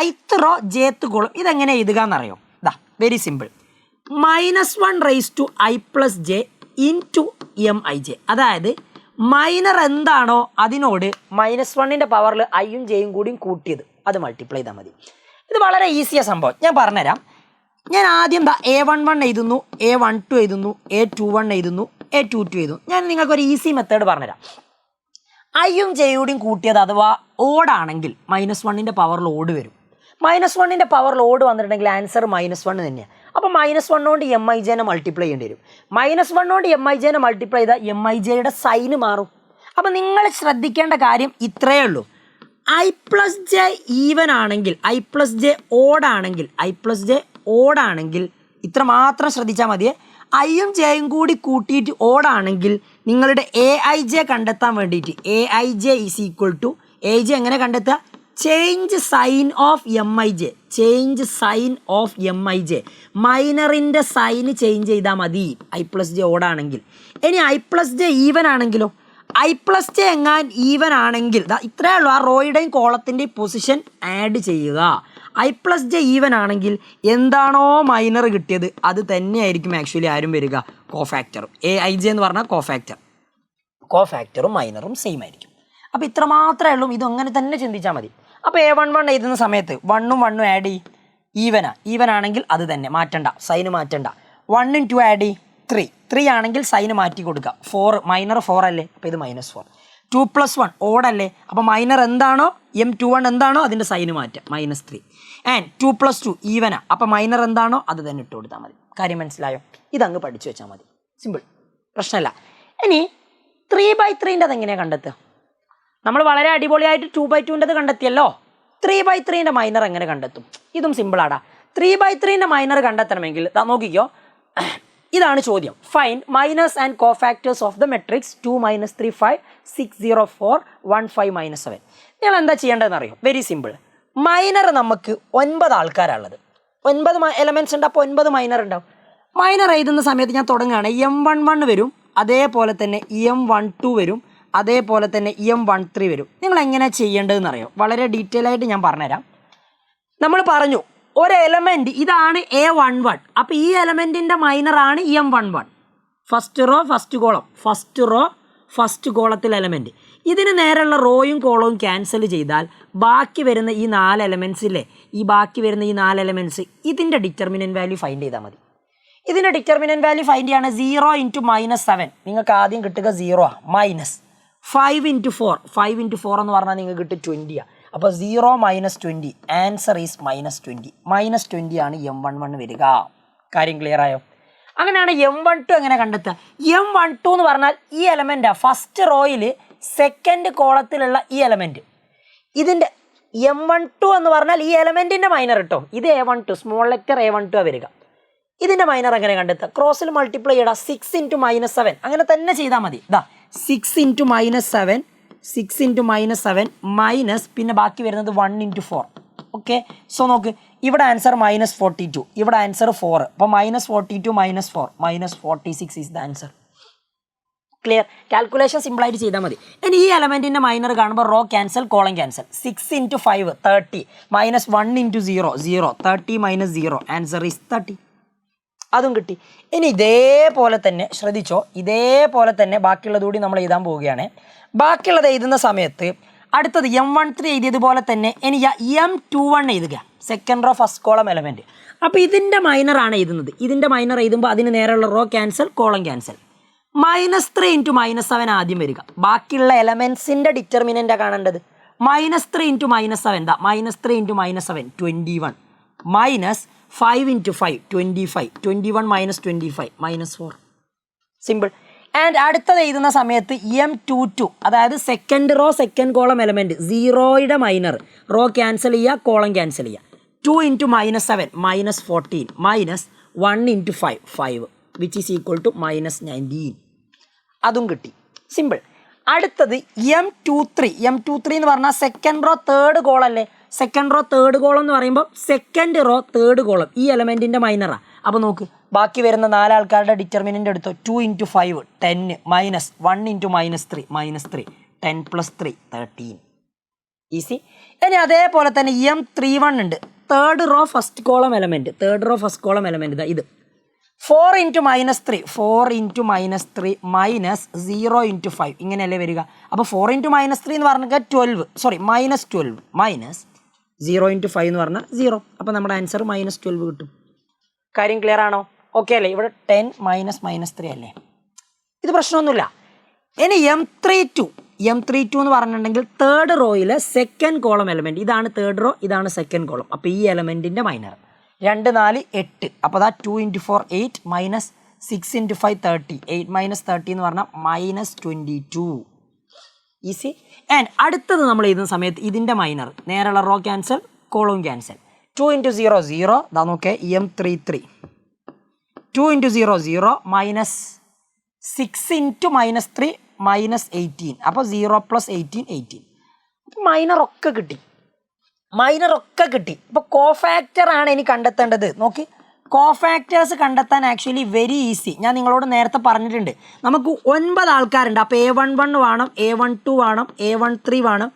ith റോ jth കോളം. ഇതെങ്ങനെ എഴുതുക എന്നറിയോ? Very simple. -1 + I + j into MIJ. അതായത് മൈനർ എന്താണോ അതിനോട് -1ൻ്റെ പവറിൽ ഐയും ജെയും കൂടിയും കൂട്ടിയത് അത് മൾട്ടിപ്ലൈ ചെയ്താൽ മതി. ഇത് വളരെ ഈസിയാണ് സംഭവം. ഞാൻ പറഞ്ഞുതരാം. ഞാൻ ആദ്യം A11 എഴുതുന്നു, A12 എഴുതുന്നു, A21 എഴുതുന്നു, A22 എഴുതുന്നു. ഞാൻ നിങ്ങൾക്കൊരു ഈസി മെത്തേഡ് പറഞ്ഞുതരാം. ഐയും ജെയും കൂട്ടിയത് അഥവാ ഓടാണെങ്കിൽ -1ൻ്റെ പവറിൽ ഓട് വരും. -1ൻ്റെ പവറിൽ ഓട് വന്നിട്ടുണ്ടെങ്കിൽ ആൻസർ -1 തന്നെയാണ്. അപ്പോൾ -1 കൊണ്ട് MIJനെ മൾട്ടിപ്ലൈ ചെയ്യേണ്ടി വരും. -1 കൊണ്ട് MIJനെ മൾട്ടിപ്ലൈ ചെയ്താൽ MIJയുടെ സൈന് മാറും. അപ്പോൾ നിങ്ങൾ ശ്രദ്ധിക്കേണ്ട കാര്യം ഇത്രയേ ഉള്ളൂ. I + j ഈവൻ ആണെങ്കിൽ, I + j ഓടാണെങ്കിൽ ഇത്ര മാത്രം ശ്രദ്ധിച്ചാൽ മതിയേ. ഐയും ജെയും കൂടി കൂട്ടിയിട്ട് ഓടാണെങ്കിൽ നിങ്ങളുടെ AIJ കണ്ടെത്താൻ വേണ്ടിയിട്ട് AIJ = AJ എങ്ങനെ കണ്ടെത്തുക? Change sign of MIJ. മൈനറിൻ്റെ സൈന് ചേഞ്ച് ചെയ്താൽ മതി I + j ഓടാണെങ്കിൽ. ഇനി I + j ഈവൻ ആണെങ്കിലോ? I + j എങ്ങാൻ ഈവൻ ആണെങ്കിൽ ഇത്രയേ ഉള്ളൂ. ആ റോയുടെയും കോളത്തിൻ്റെയും പൊസിഷൻ ആഡ് ചെയ്യുക. I + j ഈവൻ ആണെങ്കിൽ എന്താണോ മൈനർ കിട്ടിയത് അത് തന്നെയായിരിക്കും ആക്ച്വലി ആരും വരിക? കോഫാക്ടറും. AIJ എന്ന് പറഞ്ഞാൽ കോഫാക്ടറും മൈനറും സെയിം ആയിരിക്കും. അപ്പോൾ ഇത്ര മാത്രമേ ഉള്ളൂ. ഇതങ്ങനെ തന്നെ ചിന്തിച്ചാൽ മതി. അപ്പോൾ A11 എഴുതുന്ന സമയത്ത് 1ഉം 1ഉം ആഡ് ചെയ്യും. ഈവൻ ആണെങ്കിൽ അത് തന്നെ മാറ്റണ്ട, സൈന് മാറ്റണ്ട. 1 × 2 ആഡ് ചെയ്യും 3 ആണെങ്കിൽ സൈന് മാറ്റി കൊടുക്കുക. 4 മൈനർ 4 അല്ലേ, അപ്പോൾ ഇത് -4. 2 + 1 ഓടല്ലേ, അപ്പോൾ മൈനർ എന്താണോ M21 എന്താണോ അതിൻ്റെ സൈന് മാറ്റുക -3. ആൻഡ് 2 + 2 ഈവനാ, അപ്പോൾ മൈനർ എന്താണോ അത് തന്നെ ഇട്ട് കൊടുത്താൽ മതി. കാര്യം മനസ്സിലായോ? ഇതങ്ങ് പഠിച്ചു വെച്ചാൽ മതി. സിമ്പിൾ, പ്രശ്നമല്ല. ഇനി 3/3ൻ്റെ അതെങ്ങനെയാണ് കണ്ടെത്തുക? നമ്മൾ വളരെ അടിപൊളിയായിട്ട് 2/2ൻ്റെത് കണ്ടെത്തിയല്ലോ. 3/3ൻ്റെ മൈനർ എങ്ങനെ കണ്ടെത്തും? ഇതും സിമ്പിളാടാ. 3/3ൻ്റെ മൈനർ കണ്ടെത്തണമെങ്കിൽ നോക്കിക്കോ, ഇതാണ് ചോദ്യം. Find minus and cofactors of the matrix 2 - 3 5 6 0 4 1 5 - 7. നിങ്ങൾ എന്താ ചെയ്യേണ്ടതെന്ന് അറിയോ? Very simple. മൈനർ നമുക്ക് 9 ആൾക്കാരുള്ളത്, 9 എലമെൻറ്റ്സ് ഉണ്ട്. അപ്പോൾ 9 മൈനർ ഉണ്ടാവും. മൈനർ എഴുതുന്ന സമയത്ത് ഞാൻ തുടങ്ങുകയാണ്. M11 വരും, അതേപോലെ തന്നെ M12 വരും, അതേപോലെ തന്നെ M13 വരും. നിങ്ങൾ എങ്ങനെ ചെയ്യേണ്ടതെന്ന് അറിയോ? വളരെ ഡീറ്റെയിൽ ആയിട്ട് ഞാൻ പറഞ്ഞുതരാം. നമ്മൾ പറഞ്ഞു ഒരു എലമെൻറ്റ് ഇതാണ് A11. അപ്പോൾ ഈ എലമെൻറ്റിൻ്റെ മൈനറാണ് M11. First row first column, first row first കോളത്തിൽ എലമെൻറ്റ്. ഇതിന് നേരെയുള്ള റോയും കോളവും ക്യാൻസൽ ചെയ്താൽ ബാക്കി വരുന്ന ഈ 4 എലമെൻറ്റ്സില്ലേ, ഈ ബാക്കി വരുന്ന ഈ 4 എലമെൻറ്റ്സ് ഇതിൻ്റെ ഡിറ്റർമിനൻറ്റ് വാല്യൂ ഫൈൻഡ് ചെയ്താൽ മതി. ഇതിൻ്റെ ഡിറ്റർമിനൻറ്റ് വാല്യൂ ഫൈൻഡ് ചെയ്യാണ് 0 × -7. നിങ്ങൾക്ക് ആദ്യം കിട്ടുക 0 മൈനസ് 5 × 4. 5 × 4 എന്ന് പറഞ്ഞാൽ നിങ്ങൾക്ക് കിട്ടും 20. അപ്പോൾ 0 - 20, ആൻസർ ഈസ് -20. -20 ആണ് M11 വരിക. കാര്യം ക്ലിയർ ആയോ? അങ്ങനെയാണ് M12 എങ്ങനെ കണ്ടെത്തുക? M12 എന്ന് പറഞ്ഞാൽ ഈ എലമെൻറ്റാണ് ഫസ്റ്റ് റോയിൽ സെക്കൻഡ് കോളത്തിലുള്ള ഈ എലമെൻറ്റ്. ഇതിൻ്റെ M12 എന്ന് പറഞ്ഞാൽ ഈ എലമെൻറ്റിൻ്റെ മൈനർ കേട്ടോ. ഇത് A12, സ്മോൾ ലെറ്റർ A12 വരിക. ഇതിൻ്റെ മൈനർ എങ്ങനെ കണ്ടെത്തുക? ക്രോസിൽ മൾട്ടിപ്ലൈ ചെയ്യണം. 6 × -7 അങ്ങനെ തന്നെ ചെയ്താൽ മതി. ഇതാ 6 × -7, 6 × -7 മൈനസ് പിന്നെ ബാക്കി വരുന്നത് 1 × 4. ഓക്കെ, സോ നോക്ക്, ഇവിടെ ആൻസർ -42, ഇവിടെ ആൻസർ 4. അപ്പോൾ -42 - 4 -46 is the answer. Clear? Calculation സിമ്പിളായിട്ട് ചെയ്താൽ മതി. ഇനി ഈ എലമെൻറ്റിൻ്റെ മൈനർ കാണുമ്പോൾ raw cancel, column cancel. 6 × 5 30 -1 × 0 0 30 - 0 answer is 30. അതും കിട്ടി. ഇനി ഇതേപോലെ തന്നെ ശ്രദ്ധിച്ചോ, ഇതേപോലെ തന്നെ ബാക്കിയുള്ളത് കൂടി നമ്മൾ എഴുതാൻ പോവുകയാണ്. ബാക്കിയുള്ളത് എഴുതുന്ന സമയത്ത് അടുത്തത് M13 എഴുതിയതുപോലെ തന്നെ എനിക്ക് M21 എഴുതുക, second row first column element. അപ്പോൾ ഇതിൻ്റെ മൈനറാണ് എഴുതുന്നത്. ഇതിൻ്റെ മൈനർ എഴുതുമ്പോൾ അതിന് നേരെയുള്ള റോ ക്യാൻസൽ, കോളം ക്യാൻസൽ. -3 × -7 ആദ്യം വരിക. ബാക്കിയുള്ള എലമെൻസിൻ്റെ ഡിറ്റർമിനൻ്റാണ് കാണേണ്ടത്. -3 × -7 എന്താ? -3 × -7 21 മൈനസ് 5 × 5 25 21 - 25 -4. സിമ്പിൾ. ആൻഡ് അടുത്തത് എഴുതുന്ന സമയത്ത് M22 അതായത് second row second column element, 0യുടെ മൈനർ, റോ ക്യാൻസൽ ചെയ്യുക, കോളം ക്യാൻസൽ ചെയ്യുക. 2 × -7 -14 minus 1 × 5 5 which is equal to -19. അതും കിട്ടി. സിമ്പിൾ. അടുത്തത് M23 എന്ന് പറഞ്ഞാൽ സെക്കൻഡ് റോ തേർഡ് കോളല്ലേ. സെക്കൻഡ് റോ തേർഡ് കോളം എന്ന് പറയുമ്പോൾ സെക്കൻഡ് റോ തേർഡ് കോളം ഈ എലമെൻറ്റിൻ്റെ മൈനറാണ്. അപ്പോൾ നോക്ക്, ബാക്കി വരുന്ന 4 ആൾക്കാരുടെ ഡിറ്റർമിനൻ്റ് എടുത്തോ. 2 × 5 10 മൈനസ് 1 × -3 -3 10 + 3 13. ഈസി. ഇനി അതേപോലെ തന്നെ M31 ഉണ്ട്, third row first column element, third row first column element ഇതാ ഇത്. 4 × -3 4 × -3 മൈനസ് 0 × 5 ഇങ്ങനെയല്ലേ വരിക. അപ്പോൾ 4 × -3 എന്ന് പറഞ്ഞാൽ 12 സോറി -12 മൈനസ് 0 × 5 എന്ന് പറഞ്ഞാൽ 0. അപ്പോൾ നമ്മുടെ ആൻസർ -12 കിട്ടും. കാര്യം ക്ലിയർ ആണോ? ഓക്കെ അല്ലേ? ഇവിടെ 10 -3 അല്ലേ, ഇത് പ്രശ്നമൊന്നുമില്ല. ഇനി M32 എന്ന് പറഞ്ഞിട്ടുണ്ടെങ്കിൽ തേർഡ് റോയിലെ സെക്കൻഡ് കോളം എലമെൻറ്റ്, ഇതാണ് തേർഡ് റോ, ഇതാണ് സെക്കൻഡ് കോളം. അപ്പോൾ ഈ എലമെൻറ്റിൻ്റെ മൈനർ 2 4 8. അപ്പോൾ അതാ 2 × 4 8 മൈനസ് 6 × 5 30 8 - 30 എന്ന് പറഞ്ഞാൽ -22. ഈസി. ആൻഡ് അടുത്തത് നമ്മൾ എഴുതുന്ന സമയത്ത് ഇതിൻ്റെ മൈനർ നേരെയുള്ള റോ ക്യാൻസൽ, കോളവും ക്യാൻസൽ. 2 × 0 0 ഇതാ നോക്കേ M33. 2 × 0 0 മൈനസ് 6 × -3 -18. അപ്പോൾ 0 + 18 18. മൈനറൊക്കെ കിട്ടി, മൈനറൊക്കെ കിട്ടി. ഇപ്പോൾ കോഫാക്ടറാണ് ഇനി കണ്ടെത്തേണ്ടത്. നോക്കി, കോഫാക്ടേഴ്സ് കണ്ടെത്താൻ ആക്ച്വലി വെരി ഈസി. ഞാൻ നിങ്ങളോട് നേരത്തെ പറഞ്ഞിട്ടുണ്ട്, നമുക്ക് 9 ആൾക്കാരുണ്ട്. അപ്പോൾ A11 വേണം, A12 വേണം, A13 വേണം,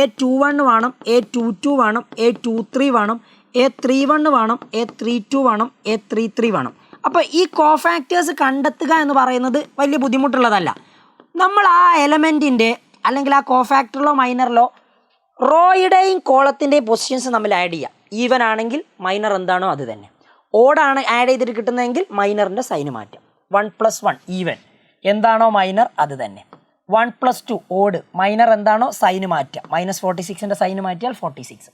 A21 വേണം, A22 വേണം, A23 വേണം, A31 വേണം, A32 വേണം, A33 വേണം. അപ്പോൾ ഈ കോഫാക്ടേഴ്സ് കണ്ടെത്തുക എന്ന് പറയുന്നത് വലിയ ബുദ്ധിമുട്ടുള്ളതല്ല. നമ്മൾ ആ എലമെൻറ്റിൻ്റെ അല്ലെങ്കിൽ ആ കോഫാക്ടറിലോ മൈനറിലോ റോയുടെയും കോളത്തിൻ്റെയും പൊസിഷൻസ് നമ്മൾ ആഡ് ചെയ്യുക. ഈവൻ ആണെങ്കിൽ മൈനർ എന്താണോ അത് തന്നെ, ഓടാണ് ആഡ് ചെയ്തിട്ട് കിട്ടുന്നതെങ്കിൽ മൈനറിൻ്റെ സൈന് മാറ്റാം. 1 + 1 ഈവൻ, എന്താണോ മൈനർ അത് തന്നെ. 1 + 2 ഓഡ്, മൈനർ എന്താണോ സൈന് മാറ്റാം. -46ൻ്റെ സൈന് മാറ്റിയാൽ 46.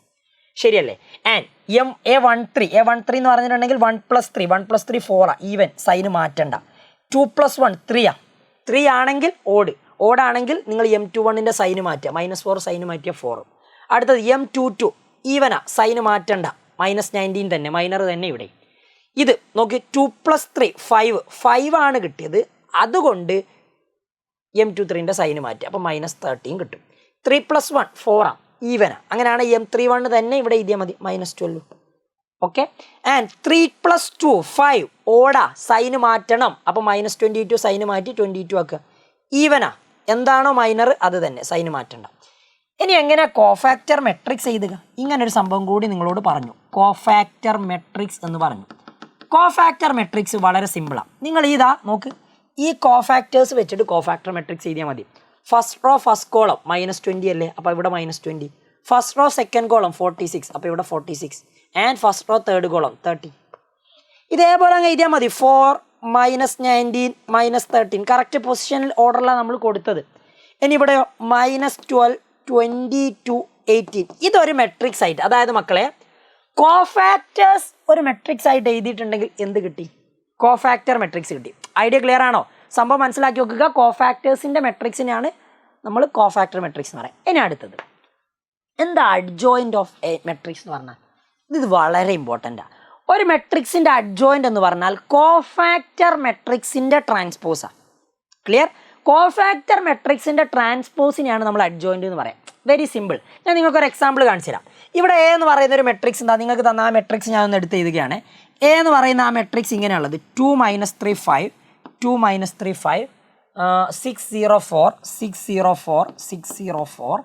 ശരിയല്ലേ? ആൻഡ് A13 എന്ന് പറഞ്ഞിട്ടുണ്ടെങ്കിൽ 1 + 3 1 + 3 4 ഈവൻ, സൈന് മാറ്റണ്ട. 2 + 1 3 3 ആണെങ്കിൽ ഓഡ്, ഓടാണെങ്കിൽ നിങ്ങൾ M21ൻ്റെ സൈന് മാറ്റുക, -4 സൈന് മാറ്റിയ 4. അടുത്തത് M22 ഈവനാ, സൈന് മാറ്റണ്ട, -19 തന്നെ, മൈനർ തന്നെ ഇവിടെ. ഇത് നോക്കി 2 + 3 5 ആണ് കിട്ടിയത്, അതുകൊണ്ട് M23ൻ്റെ സൈന് മാറ്റി, അപ്പോൾ -13 കിട്ടും. 3 + 1 4 ആണ്, ഈവനാ, അങ്ങനെയാണ് M31 തന്നെ ഇവിടെ എഴുതിയാൽ മതി, -12. ഓക്കെ. ആൻഡ് 3 + 2 5 ഓടാ, സൈന് മാറ്റണം, അപ്പോൾ -22 സൈന് മാറ്റി 22 ആക്കുക. ഈവനാ, എന്താണോ മൈനർ അത് തന്നെ, സൈന് മാറ്റണ്ട. ഇനി എങ്ങനെ കോഫാക്ടർ മെട്രിക്സ് എഴുതുക? ഇങ്ങനൊരു സംഭവം കൂടി നിങ്ങളോട് പറഞ്ഞു, കോഫാക്ടർ മെട്രിക്സ് എന്ന് പറഞ്ഞു. കോഫാക്ടർ മെട്രിക്സ് വളരെ സിമ്പിളാണ്. നിങ്ങൾ ഇതാ നോക്ക്, ഈ കോഫാക്ടേഴ്സ് വെച്ചിട്ട് കോഫാക്ടർ മെട്രിക്സ് എഴുതിയാൽ മതി. ഫസ്റ്റ് റോ ഫസ്റ്റ് കോളം -20 അല്ലേ, അപ്പോൾ ഇവിടെ -20. ഫസ്റ്റ് റോ സെക്കൻഡ് കോളം 46, അപ്പോൾ ഇവിടെ 46. And first row third column 30. ഇതേപോലെ അങ്ങ് എഴുതിയാൽ മതി. 4 -19 -13 കറക്റ്റ് പൊസിഷനിൽ ഓർഡറിലാണ് നമ്മൾ കൊടുത്തത്. ഇനി ഇവിടെയോ -12 22 18. ഇതൊരു മെട്രിക്സ് ആയിട്ട്, അതായത് മക്കളെ കോഫാക്ടേഴ്സ് ഒരു മെട്രിക്സ് ആയിട്ട് എഴുതിയിട്ടുണ്ടെങ്കിൽ എന്ത് കിട്ടി? കോഫാക്ടർ മെട്രിക്സ് കിട്ടി. ഐഡിയ ക്ലിയർ ആണോ? സംഭവം മനസ്സിലാക്കി നോക്കുക. കോഫാക്ടേഴ്സിൻ്റെ മെട്രിക്സിനെയാണ് നമ്മൾ കോഫാക്ടർ മെട്രിക്സ് എന്ന് പറയാം. ഇനി അടുത്തത് എന്താ അഡ്ജോയിൻ്റ് ഓഫ് എ മെട്രിക്സ് എന്ന് പറഞ്ഞാൽ? ഇത് വളരെ ഇമ്പോർട്ടൻ്റാണ്. ഒരു മെട്രിക്സിൻ്റെ അഡ്ജോയിൻ്റ് എന്ന് പറഞ്ഞാൽ കോഫാക്ടർ മെട്രിക്സിൻ്റെ ട്രാൻസ്പോസാണ്. ക്ലിയർ? കോഫാക്ടർ മെട്രിക്സിൻ്റെ ട്രാൻസ്പോസിനെയാണ് നമ്മൾ അഡ്ജോയിൻ്റ് എന്ന് പറയാം. Very simple. ഞാൻ നിങ്ങൾക്കൊരു എക്സാമ്പിൾ കാണിച്ചു തരാം. ഇവിടെ എ എന്ന് പറയുന്ന ഒരു മെട്രിക്സ് എന്താ, നിങ്ങൾക്ക് തന്ന ആ മെട്രിക്സ് ഞാൻ ഒന്ന് എടുത്ത് എഴുതുകയാണ്. എ എന്ന് പറയുന്ന ആ മെട്രിക്സ് ഇങ്ങനെയുള്ളത് 2 - 3 5 2 - 3 5 6 0 4 6 0 4 6 0 4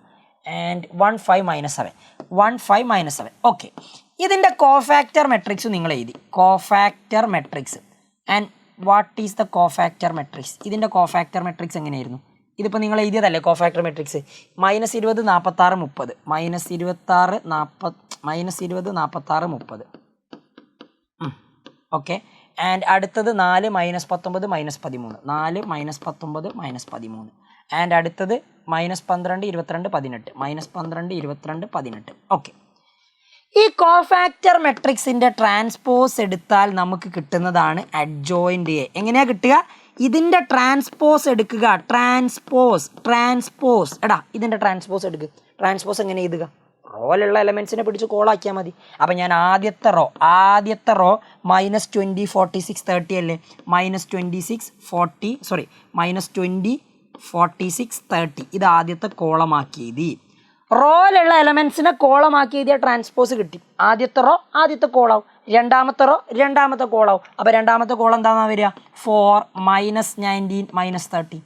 ആൻഡ് 1 5 - 7 1 5 - 7. ഓക്കെ, ഇതിൻ്റെ കോഫാക്ടർ മെട്രിക്സ് നിങ്ങൾ എഴുതി, cofactor matrix. And what is the cofactor matrix? ഇതിൻ്റെ കോഫാക്ടർ മെട്രിക്സ് എങ്ങനെയായിരുന്നു? ഇതിപ്പോൾ നിങ്ങൾ എഴുതിയതല്ലേ കോഫാക്ടർ മെട്രിക്സ്. -20 46 30 -20 46 30. ഓക്കെ. ആൻഡ് അടുത്തത് 4 - 19 -13 4 - 19 -13. ആൻഡ് അടുത്തത് -12 22 18 -12 22 18. ഓക്കെ, ഈ കോഫാക്ടർ മെട്രിക്സിൻ്റെ ട്രാൻസ്പോസ് എടുത്താൽ നമുക്ക് കിട്ടുന്നതാണ് അഡ്ജോയിൻ്റ് എ. എങ്ങനെയാണ് കിട്ടുക? ഇതിൻ്റെ ട്രാൻസ്പോസ് എടുക്കുക. ട്രാൻസ്പോസ് എടാ, ഇതിൻ്റെ ട്രാൻസ്പോസ് എടുക്കുക. ട്രാൻസ്പോസ് എങ്ങനെ എഴുതുക? റോയിലുള്ള എലമെൻസിനെ പിടിച്ച് കോളാക്കിയാൽ മതി. അപ്പം ഞാൻ ആദ്യത്തെ റോ -20 46 30 അല്ലേ, -26 40 -20 46 30 ഇത് ആദ്യത്തെ കോളമാക്കി എഴുതി. റോയിലുള്ള എലമെൻസിനെ കോളമാക്കി എഴുതിയ ട്രാൻസ്പോസ് കിട്ടി. ആദ്യത്തെ റോ ആദ്യത്തെ കോളാവും, രണ്ടാമത്തെ റോ രണ്ടാമത്തെ കോളാവും. അപ്പോൾ രണ്ടാമത്തെ കോളം എന്താണെന്നാ വരിക? 4 -19 -30.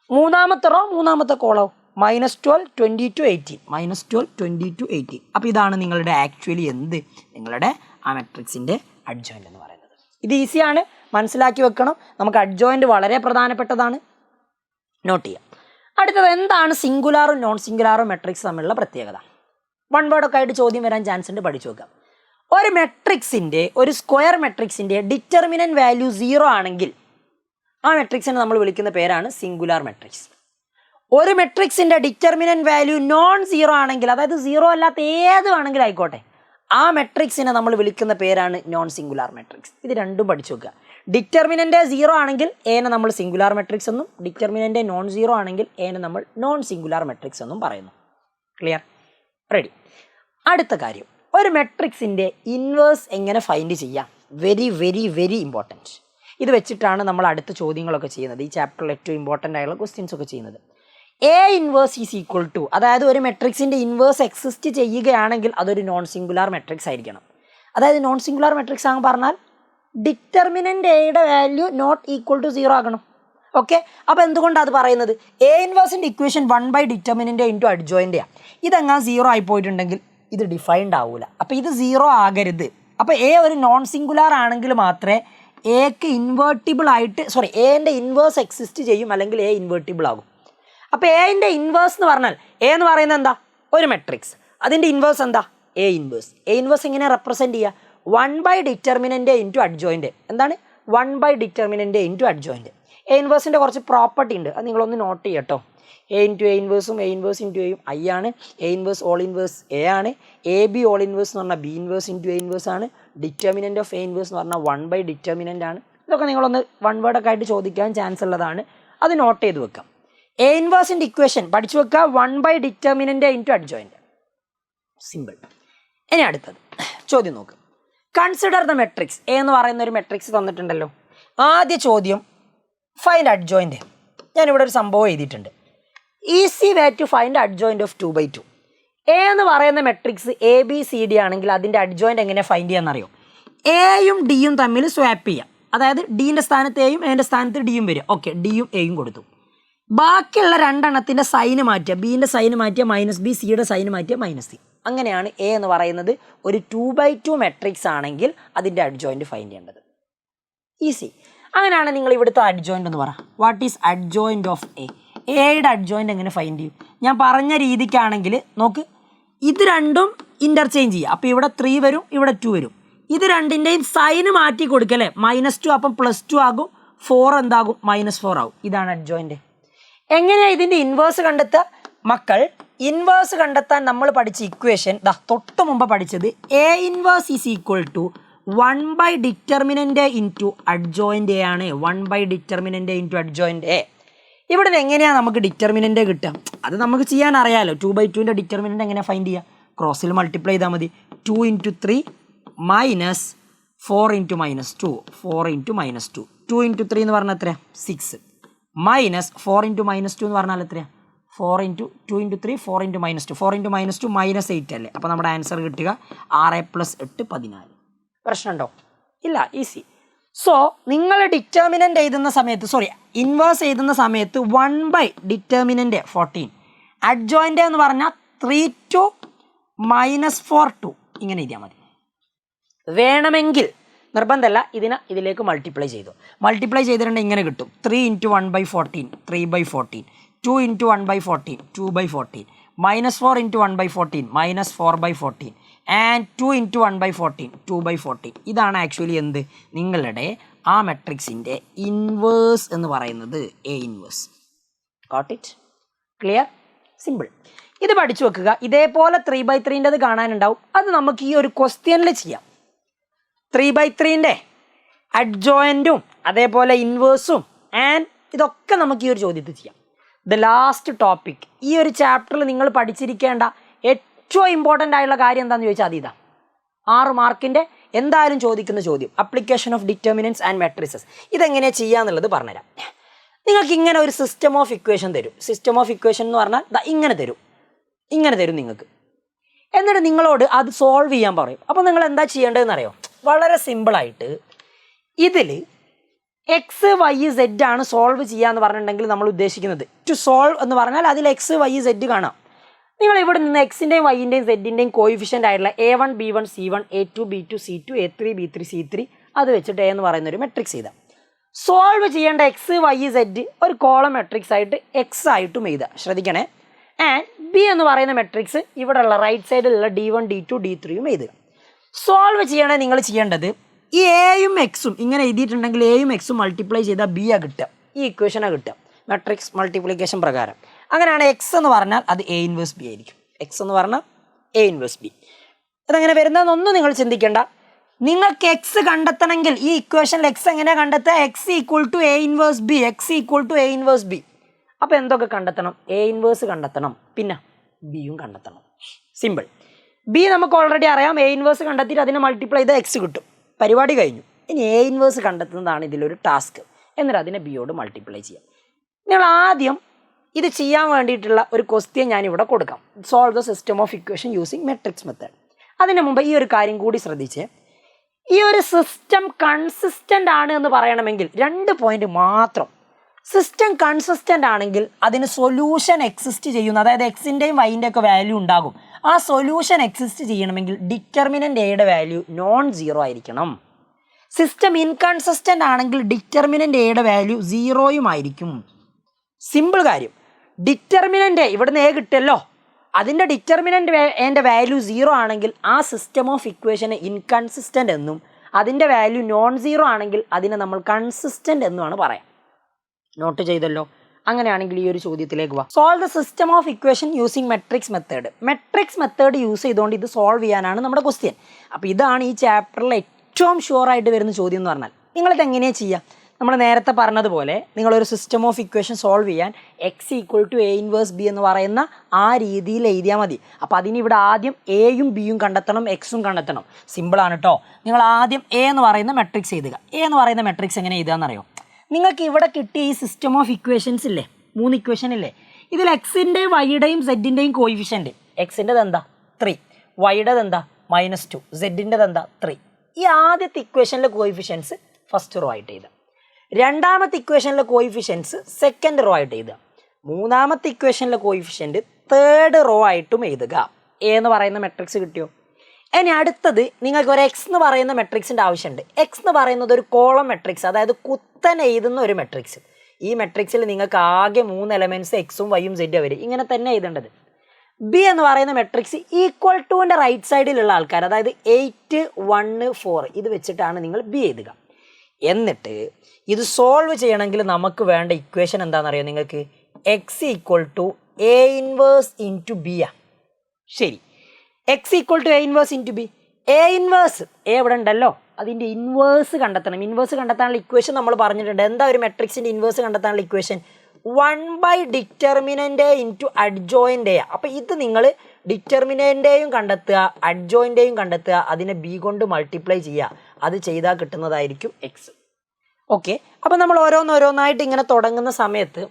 മൂന്നാമത്തെ റോ മൂന്നാമത്തെ കോളാവും, -12 22 18 -12 22 18. അപ്പോൾ ഇതാണ് നിങ്ങളുടെ ആക്ച്വലി നിങ്ങളുടെ ആ മെട്രിക്സിൻ്റെ അഡ്ജോയിൻ്റ് എന്ന് പറയുന്നത്. ഇത് ഈസിയാണ്, മനസ്സിലാക്കി വെക്കണം. നമുക്ക് അഡ്ജോയിൻ്റ് വളരെ പ്രധാനപ്പെട്ടതാണ്, നോട്ട് ചെയ്യാം. അടുത്തത് എന്താണ് സിംഗുലാറും നോൺ സിംഗുലാറും മെട്രിക്സ് തമ്മിലുള്ള പ്രത്യേകത? വൺ വേർഡൊക്കെ ആയിട്ട് ചോദ്യം വരാൻ ചാൻസ് ഉണ്ട്, പഠിച്ചു നോക്കാം. ഒരു മെട്രിക്സിൻ്റെ, ഒരു സ്ക്വയർ മെട്രിക്സിൻ്റെ ഡിറ്റർമിനൻറ്റ് വാല്യൂ 0 ആണെങ്കിൽ ആ മെട്രിക്സിനെ നമ്മൾ വിളിക്കുന്ന പേരാണ് സിംഗുലാർ മെട്രിക്സ്. ഒരു മെട്രിക്സിൻ്റെ ഡിറ്റർമിനൻറ്റ് വാല്യൂ നോൺ 0 ആണെങ്കിൽ, അതായത് 0 അല്ലാത്ത ഏത് ആണെങ്കിലും ആയിക്കോട്ടെ, ആ മെട്രിക്സിനെ നമ്മൾ വിളിക്കുന്ന പേരാണ് നോൺ സിംഗുലാർ മെട്രിക്സ്. ഇത് രണ്ടും പഠിച്ചു വെക്കുക. ഡിറ്റർമിനൻ്റ് 0 ആണെങ്കിൽ എനെ നമ്മൾ സിംഗുലാർ മെട്രിക്സ് എന്നും, ഡിറ്റർമിനൻ്റ് നോൺ 0 ആണെങ്കിൽ എനെ നമ്മൾ നോൺ സിംഗുലാർ മെട്രിക്സ് എന്നും പറയുന്നു. ക്ലിയർ? റെഡി. അടുത്ത കാര്യം, ഒരു മെട്രിക്സിൻ്റെ ഇൻവേഴ്സ് എങ്ങനെ ഫൈൻഡ് ചെയ്യാം? Very very very important. ഇത് വെച്ചിട്ടാണ് നമ്മൾ അടുത്ത ചോദ്യങ്ങളൊക്കെ ചെയ്യുന്നത്, ഈ ചാപ്റ്ററിൽ ഏറ്റവും ഇമ്പോർട്ടൻ്റ് ആയുള്ള ക്വസ്റ്റ്യൻസ് ഒക്കെ ചെയ്യുന്നത്. A inverse is equal to, അതായത് ഒരു മെട്രിക്സിൻ്റെ ഇൻവേഴ്സ് എക്സിസ്റ്റ് ചെയ്യുകയാണെങ്കിൽ അതൊരു നോൺ സിംഗുലാർ മെട്രിക്സ് ആയിരിക്കണം. അതായത് നോൺ സിംഗുലാർ മെട്രിക്സ് ആണെന്ന് പറഞ്ഞാൽ ഡിറ്റർമിനൻ്റ് എയുടെ വാല്യൂ നോട്ട് ഈക്വൽ ടു 0 ആകണം. ഓക്കെ, അപ്പോൾ എന്തുകൊണ്ടാണ് അത് പറയുന്നത്? A ഇൻവേഴ്സിൻ്റെ equation one by determinant into adjoint ആണ്. ഇതെങ്ങനെ 0 ആയി പോയിട്ടുണ്ടെങ്കിൽ ഇത് ഡിഫൈൻഡ് ആവില്ല. അപ്പോൾ ഇത് 0 ആകരുത്. അപ്പോൾ എ ഒരു നോൺ സിംഗുലാർ ആണെങ്കിൽ മാത്രമേ എക്ക് ഇൻവേർട്ടിബിൾ ആയിട്ട് എൻ്റെ ഇൻവേഴ്സ് എക്സിസ്റ്റ് ചെയ്യും, അല്ലെങ്കിൽ എ ഇൻവേർട്ടിബിൾ ആകും. അപ്പോൾ എൻ്റെ ഇൻവേഴ്സ് എന്ന് പറഞ്ഞാൽ എ എന്ന് പറയുന്നത് എന്താ? ഒരു മെട്രിക്സ്. അതിൻ്റെ ഇൻവേഴ്സ് എന്താ? A inverse. എ ഇൻവേഴ്സ് എങ്ങനെ റെപ്രസെൻറ്റ് ചെയ്യുക? One by determinant into adjoint. എന്താണ്? One by determinant into adjoint. എ ഇൻവേഴ്സിൻ്റെ കുറച്ച് പ്രോപ്പർട്ടി ഉണ്ട്, അത് നിങ്ങളൊന്ന് നോട്ട് ചെയ്യട്ടോ. എ ഇൻറ്റു എ ഇൻവേഴ്സും എ ഇൻവേഴ്സ് ഇൻറ്റു എയും ഐ ആണ്. A inverse whole inverse A ആണ്. എ ബി ഓൾ ഇൻവേഴ്സ് എന്ന് പറഞ്ഞാൽ B inverse into A inverse ആണ്. ഡിറ്റർമിനൻ്റ് ഓഫ് എ ഇൻവേഴ്സ് എന്ന് പറഞ്ഞാൽ 1/ഡിറ്റർമിനൻ്റ് ആണ്. ഇതൊക്കെ നിങ്ങളൊന്ന് വൺ വേർഡൊക്കെ ആയിട്ട് ചോദിക്കാൻ ചാൻസ് ഉള്ളതാണ്, അത് നോട്ട് ചെയ്ത് വെക്കാം. എ ഇൻവേഴ്സിൻ്റെ ഇക്വേഷൻ പഠിച്ചു വെക്കുക 1 ഡിറ്റർമിനൻ്റ് ഇൻറ്റു അഡ്ജോയിൻ്റ്. സിമ്പിൾ. ഇനി അടുത്തത് ചോദ്യം നോക്ക്. Consider the matrix. എ എന്ന് പറയുന്ന ഒരു മെട്രിക്സ് തന്നിട്ടുണ്ടല്ലോ. ആദ്യ ചോദ്യം ഫൈൻഡ് അഡ്ജോയിൻ്റ്. ഞാനിവിടെ ഒരു സംഭവം എഴുതിയിട്ടുണ്ട്. Easy way to find adjoint of 2/2. A എന്ന് പറയുന്ന matrix A B C D ആണെങ്കിൽ അതിൻ്റെ അഡ്ജോയിൻ്റ് എങ്ങനെ ഫൈൻഡ് ചെയ്യാമെന്നറിയോ? എയും ഡിയും തമ്മിൽ സ്വാപ്പ് ചെയ്യാം. അതായത് ഡീൻ്റെ സ്ഥാനത്ത് എയും എൻ്റെ സ്ഥാനത്ത് ഡിയും വരിക. ഓക്കെ, ഡിയും എയും കൊടുത്തു. ബാക്കിയുള്ള രണ്ടെണ്ണത്തിൻ്റെ സൈന് മാറ്റുക. ബീൻ്റെ സൈന് മാറ്റിയ -b, സിയുടെ സൈന് മാറ്റിയ -c. അങ്ങനെയാണ് എ എന്ന് പറയുന്നത് ഒരു 2/2 മെട്രിക്സ് ആണെങ്കിൽ അതിൻ്റെ അഡ്ജോയിൻ്റ് ഫൈൻഡ് ചെയ്യേണ്ടത്. ഈസി. അങ്ങനെയാണ് നിങ്ങൾ ഇവിടുത്തെ അഡ്ജോയിൻ്റ് എന്ന് പറ. What is adjoint of A? എയുടെ അഡ്ജോയിൻ്റ് എങ്ങനെ ഫൈൻഡ് ചെയ്യും? ഞാൻ പറഞ്ഞ രീതിക്കാണെങ്കിൽ നോക്ക്, ഇത് രണ്ടും ഇൻ്റർചേഞ്ച് ചെയ്യുക. അപ്പോൾ ഇവിടെ 3 വരും, ഇവിടെ 2 വരും. ഇത് രണ്ടിൻ്റെയും സൈന് മാറ്റി കൊടുക്കല്ലേ. -2 അപ്പം +2 ആകും, 4 എന്താകും? -4 ആകും. ഇതാണ് അഡ്ജോയിൻ്റ്. എങ്ങനെയാണ് ഇതിൻ്റെ ഇൻവേഴ്സ് കണ്ടെത്തുക? മക്കൾ, ഇൻവേഴ്സ് കണ്ടെത്താൻ നമ്മൾ പഠിച്ച ഇക്വേഷൻ തൊട്ട് മുമ്പ് പഠിച്ചത് A inverse is equal to 1 determinant into adjoint A ആണ്. 1 ഡിറ്റർമിനൻ്റ് ഇൻറ്റു അഡ്ജോയിൻ്റ് എ. ഇവിടെ നിന്ന് എങ്ങനെയാണ് നമുക്ക് ഡിറ്റർമിനൻ്റ് കിട്ടുക? അത് നമുക്ക് ചെയ്യാൻ അറിയാമല്ലോ. 2/2ൻ്റെ ഡിറ്റർമിനൻ്റ് എങ്ങനെ ഫൈൻഡ് ചെയ്യുക? ക്രോസിൽ മൾട്ടിപ്ലൈ ചെയ്താൽ മതി. 2 × 3 -4 × -2 4 × -2. 2 × 3 എന്ന് പറഞ്ഞാൽ എത്രയാണ്? 6 -4 × -2 എന്ന് പറഞ്ഞാൽ എത്രയാണ്? 4 × 2 × 3 4 × -2 4 × -2 -8 അല്ലേ? അപ്പോൾ നമ്മുടെ ആൻസർ കിട്ടുക 6 + 8 14. പ്രശ്നമുണ്ടോ? ഇല്ല, ഈസി. സോ നിങ്ങൾ ഡിറ്റർമിനൻ്റ് എഴുതുന്ന സമയത്ത് ഇൻവേഴ്സ് എഴുതുന്ന സമയത്ത് 1 ഡിറ്റർമിനൻ്റ് 14, അഡ്ജോയിൻ്റ് എന്ന് പറഞ്ഞാൽ 3 to -4 2 ഇങ്ങനെ എഴുതിയാൽ മതി. വേണമെങ്കിൽ, നിർബന്ധമല്ല, ഇതിലേക്ക് മൾട്ടിപ്ലൈ ചെയ്തു. മൾട്ടിപ്ലൈ ചെയ്തിട്ടുണ്ടെങ്കിൽ ഇങ്ങനെ കിട്ടും. 3 × 1/14 3/14, 2 × 1/14 2/14, -4 × 1/14 -4/14 ആൻഡ് 2 × 1/14 2/14. ഇതാണ് ആക്ച്വലി എന്ത്? നിങ്ങളുടെ ആ മെട്രിക്സിൻ്റെ ഇൻവേഴ്സ് എന്ന് പറയുന്നത് A inverse. Got it? Clear? Simple. ഇത് പഠിച്ചു വെക്കുക. ഇതേപോലെ 3/3ൻ്റെത് കാണാനുണ്ടാവും. അത് നമുക്ക് ഈ ഒരു ക്വസ്റ്റ്യനിൽ ചെയ്യാം. 3/3ൻ്റെ അഡ്ജോയിൻറ്റും അതേപോലെ ഇൻവേഴ്സും ആൻഡ് ഇതൊക്കെ നമുക്ക് ഈ ഒരു ചോദ്യത്തിൽ ചെയ്യാം. The last topic. ഈ ഒരു ചാപ്റ്ററിൽ നിങ്ങൾ പഠിച്ചിരിക്കേണ്ട ഏറ്റവും ഇമ്പോർട്ടൻ്റ് ആയുള്ള കാര്യം എന്താണെന്ന് ചോദിച്ചാൽ അതിതാ. 6 മാർക്കിൻ്റെ എന്തായാലും ചോദിക്കുന്ന ചോദ്യം, application of determinants and matrices. ഇതെങ്ങനെയാണ് ചെയ്യാന്നുള്ളത് പറഞ്ഞുതരാം. നിങ്ങൾക്ക് ഇങ്ങനെ ഒരു സിസ്റ്റം ഓഫ് ഇക്വേഷൻ തരും. സിസ്റ്റം ഓഫ് ഇക്വേഷൻ എന്ന് പറഞ്ഞാൽ ഇങ്ങനെ തരും നിങ്ങൾക്ക്. എന്നിട്ട് നിങ്ങളോട് അത് സോൾവ് ചെയ്യാൻ പറയും. അപ്പോൾ നിങ്ങൾ എന്താ ചെയ്യേണ്ടതെന്ന് അറിയോ? വളരെ സിമ്പിളായിട്ട് ഇതിൽ x, y, z ആണ് സോൾവ് ചെയ്യാന്ന് പറഞ്ഞിട്ടുണ്ടെങ്കിൽ നമ്മൾ ഉദ്ദേശിക്കുന്നത്. ടു സോൾവ് എന്ന് പറഞ്ഞാൽ അതിൽ x, y, z കാണാം. നിങ്ങൾ ഇവിടെ നിന്ന് എക്സിൻ്റെയും വൈൻ്റെയും സെഡിൻ്റെയും കോയിഫിഷ്യൻ്റ് ആയിട്ടുള്ള A1 B1 C1 A2 B2 C2 A3 B3 C3 അത് വെച്ചിട്ട് A എന്ന് പറയുന്ന ഒരു മെട്രിക്സ് ചെയ്താൽ സോൾവ് ചെയ്യേണ്ട x, y, z ഒരു കോളം മെട്രിക്സ് ആയിട്ട് x ആയിട്ടും എഴുതുക. ശ്രദ്ധിക്കണേ. ആൻഡ് B എന്ന് പറയുന്ന മെട്രിക്സ് ഇവിടെയുള്ള റൈറ്റ് സൈഡിലുള്ള D1 D2 D3യും എഴുതുക. സോൾവ് ചെയ്യണേ നിങ്ങൾ ചെയ്യേണ്ടത് ഈ എയും എക്സും ഇങ്ങനെ എഴുതിയിട്ടുണ്ടെങ്കിൽ എയും എക്സും മൾട്ടിപ്ലൈ ചെയ്താൽ ബി ആ കിട്ടുക. ഈ ഇക്വേഷനാണ് കിട്ടുക മെട്രിക്സ് മൾട്ടിപ്ലിക്കേഷൻ പ്രകാരം. അങ്ങനെയാണ് എക്സ് എന്ന് പറഞ്ഞാൽ അത് എ ഇൻവേഴ്സ് ബി ആയിരിക്കും. എക്സ് എന്ന് പറഞ്ഞാൽ എ ഇൻവേഴ്സ് ബി. ഇതെങ്ങനെ വരുന്നതെന്നൊന്നും നിങ്ങൾ ചിന്തിക്കേണ്ട. നിങ്ങൾക്ക് എക്സ് കണ്ടെത്തണമെങ്കിൽ ഈ ഇക്വേഷനിൽ എക്സ് എങ്ങനെയാണ് കണ്ടെത്തുക? X equal to A inverse B. X equal to A inverse B. അപ്പോൾ എന്തൊക്കെ കണ്ടെത്തണം? എ ഇൻവേഴ്സ് കണ്ടെത്തണം, പിന്നെ ബിയും കണ്ടെത്തണം. സിമ്പിൾ. ബി നമുക്ക് ഓൾറെഡി അറിയാം. എ ഇൻവേഴ്സ് കണ്ടെത്തിയിട്ട് അതിനെ മൾട്ടിപ്ലൈ ചെയ്താൽ എക്സ് കിട്ടും. പരിപാടി കഴിഞ്ഞു. ഇനി എ ഇൻവേഴ്സ് കണ്ടെത്തുന്നതാണ് ഇതിലൊരു ടാസ്ക്. എന്നിട്ട് അതിനെ ബിയോട് മൾട്ടിപ്ലൈ ചെയ്യാം. നിങ്ങൾ ആദ്യം ഇത് ചെയ്യാൻ വേണ്ടിയിട്ടുള്ള ഒരു ക്വസ്റ്റ്യൻ ഞാനിവിടെ കൊടുക്കാം. Solve the system of equation using matrix method. അതിന് മുമ്പ് ഈ ഒരു കാര്യം കൂടി ശ്രദ്ധിച്ച്, ഈ ഒരു സിസ്റ്റം കൺസിസ്റ്റൻ്റ് ആണ് എന്ന് പറയണമെങ്കിൽ 2 പോയിന്റ് മാത്രം. സിസ്റ്റം കൺസിസ്റ്റൻ്റ് ആണെങ്കിൽ അതിന് സൊല്യൂഷൻ എക്സിസ്റ്റ് ചെയ്യുന്നു. അതായത് എക്സിൻ്റെയും വൈൻ്റെയും ഒക്കെ വാല്യൂ ഉണ്ടാകും. ആ സൊല്യൂഷൻ എക്സിസ്റ്റ് ചെയ്യണമെങ്കിൽ ഡിറ്റർമിനൻ്റ് എയുടെ വാല്യൂ non-0 ആയിരിക്കണം. സിസ്റ്റം ഇൻകൺസിസ്റ്റൻ്റ് ആണെങ്കിൽ ഡിറ്റർമിനൻ്റ് എയുടെ വാല്യൂ 0 ആയിരിക്കും. സിമ്പിൾ കാര്യം. ഡിറ്റർമിനൻ്റ് ഇവിടുന്ന് എ കിട്ടുമല്ലോ, അതിൻ്റെ ഡിറ്റർമിനൻ്റ് എൻ്റെ വാല്യൂ 0 ആണെങ്കിൽ ആ സിസ്റ്റം ഓഫ് ഇക്വേഷന് ഇൻകൺസിസ്റ്റൻ്റ് എന്നും അതിൻ്റെ വാല്യൂ non-0 ആണെങ്കിൽ അതിനെ നമ്മൾ കൺസിസ്റ്റൻ്റ് എന്നുമാണ് പറയാം. നോട്ട് ചെയ്തല്ലോ. അങ്ങനെയാണെങ്കിൽ ഈ ഒരു ചോദ്യത്തിലേക്ക് പോവാം. Solve the system of equation using matrix method. Matrix method use ചെയ്തുകൊണ്ട് ഇത് സോൾവ് ചെയ്യാനാണ് നമ്മുടെ ക്വസ്റ്റ്യൻ. അപ്പോൾ ഇതാണ് ഈ ചാപ്റ്ററിൽ ഏറ്റവും ഷുവറായിട്ട് വരുന്ന ചോദ്യം എന്ന് പറഞ്ഞാൽ. നിങ്ങളിത് എങ്ങനെയാണ് ചെയ്യുക? നമ്മൾ നേരത്തെ പറഞ്ഞതുപോലെ നിങ്ങളൊരു സിസ്റ്റം ഓഫ് ഇക്വേഷൻ സോൾവ് ചെയ്യാൻ X equal to A inverse B എന്ന് പറയുന്ന ആ രീതിയിൽ എഴുതിയാൽ മതി. അപ്പോൾ അതിനിവിടെ ആദ്യം എയും ബിയും കണ്ടെത്തണം, എക്സും കണ്ടെത്തണം. സിമ്പിളാണ് കേട്ടോ. നിങ്ങൾ ആദ്യം എ എന്ന് പറയുന്ന മെട്രിക്സ് എഴുതുക. എ എന്ന് പറയുന്ന മെട്രിക്സ് എങ്ങനെ എഴുതുകയെന്നറിയോ? നിങ്ങൾക്ക് ഇവിടെ കിട്ടിയ ഈ സിസ്റ്റം ഓഫ് ഇക്വേഷൻസ് ഇല്ലേ, 3 ഇക്വേഷൻ ഇല്ലേ, ഇതിൽ എക്സിൻ്റെയും വൈയുടെയും സെഡിൻ്റെയും കോയിഫിഷ്യൻറ്റ്, എക്സിൻ്റെത് എന്താ 3, വൈയുടേത് എന്താ -2, സെഡിൻ്റെത് എന്താ 3. ഈ ആദ്യത്തെ ഇക്വേഷനിലെ കോയിഫിഷ്യൻസ് ഫസ്റ്റ് റോ ആയിട്ട് എഴുതുക. രണ്ടാമത്തെ ഇക്വേഷനിലെ കോയിഫിഷ്യൻസ് സെക്കൻഡ് റോ ആയിട്ട് എഴുതുക. മൂന്നാമത്തെ ഇക്വേഷനിലെ കോയിഫിഷ്യൻറ്റ് തേർഡ് റോ ആയിട്ടും എഴുതുക. എ എന്ന് പറയുന്ന മെട്രിക്സ് കിട്ടിയോ? ഇനി അടുത്തത് നിങ്ങൾക്ക് ഒരു എക്സ് എന്ന് പറയുന്ന മെട്രിക്സിൻ്റെ ആവശ്യമുണ്ട്. എക്സ് എന്ന് പറയുന്നത് ഒരു കോളം മെട്രിക്സ്, അതായത് കുത്തനെ എഴുതുന്ന ഒരു മെട്രിക്സ്. ഈ മെട്രിക്സിൽ നിങ്ങൾക്ക് ആകെ 3 എലമെൻറ്റ്സ് എക്സും വൈയും സെഡും വരും. ഇങ്ങനെ തന്നെ എഴുതേണ്ടത്. ബി എന്ന് പറയുന്ന മെട്രിക്സ് ഈക്വൽ ടുവിൻ്റെ റൈറ്റ് സൈഡിലുള്ള ആൾക്കാർ, അതായത് 8, 1, 4 ഇത് വെച്ചിട്ടാണ് നിങ്ങൾ ബി എഴുതുക. എന്നിട്ട് ഇത് സോൾവ് ചെയ്യണമെങ്കിൽ നമുക്ക് വേണ്ട ഇക്വേഷൻ എന്താണെന്നറിയോ നിങ്ങൾക്ക്? X equal to A inverse into B ആ. ശരി, X equal to A inverse into B. A inverse A ഇവിടെ ഉണ്ടല്ലോ, അതിൻ്റെ ഇൻവേഴ്സ് കണ്ടെത്തണം. ഇൻവേഴ്സ് കണ്ടെത്താനുള്ള ഇക്വേഷൻ നമ്മൾ പറഞ്ഞിട്ടുണ്ട്. എന്താ ഒരു മെട്രിക്സിൻ്റെ ഇൻവേഴ്സ് കണ്ടെത്താനുള്ള equation? One by determinant into adjoint A. അപ്പോൾ ഇത് നിങ്ങൾ ഡിറ്റർമിനൻ്റെയും കണ്ടെത്തുക, അഡ്ജോയിൻ്റെയും കണ്ടെത്തുക, അതിനെ ബി കൊണ്ട് മൾട്ടിപ്ലൈ ചെയ്യുക. അത് ചെയ്താൽ കിട്ടുന്നതായിരിക്കും എക്സ്. ഓക്കെ, അപ്പോൾ നമ്മൾ ഓരോന്നായിട്ട് ഇങ്ങനെ തുടങ്ങുന്ന സമയത്ത്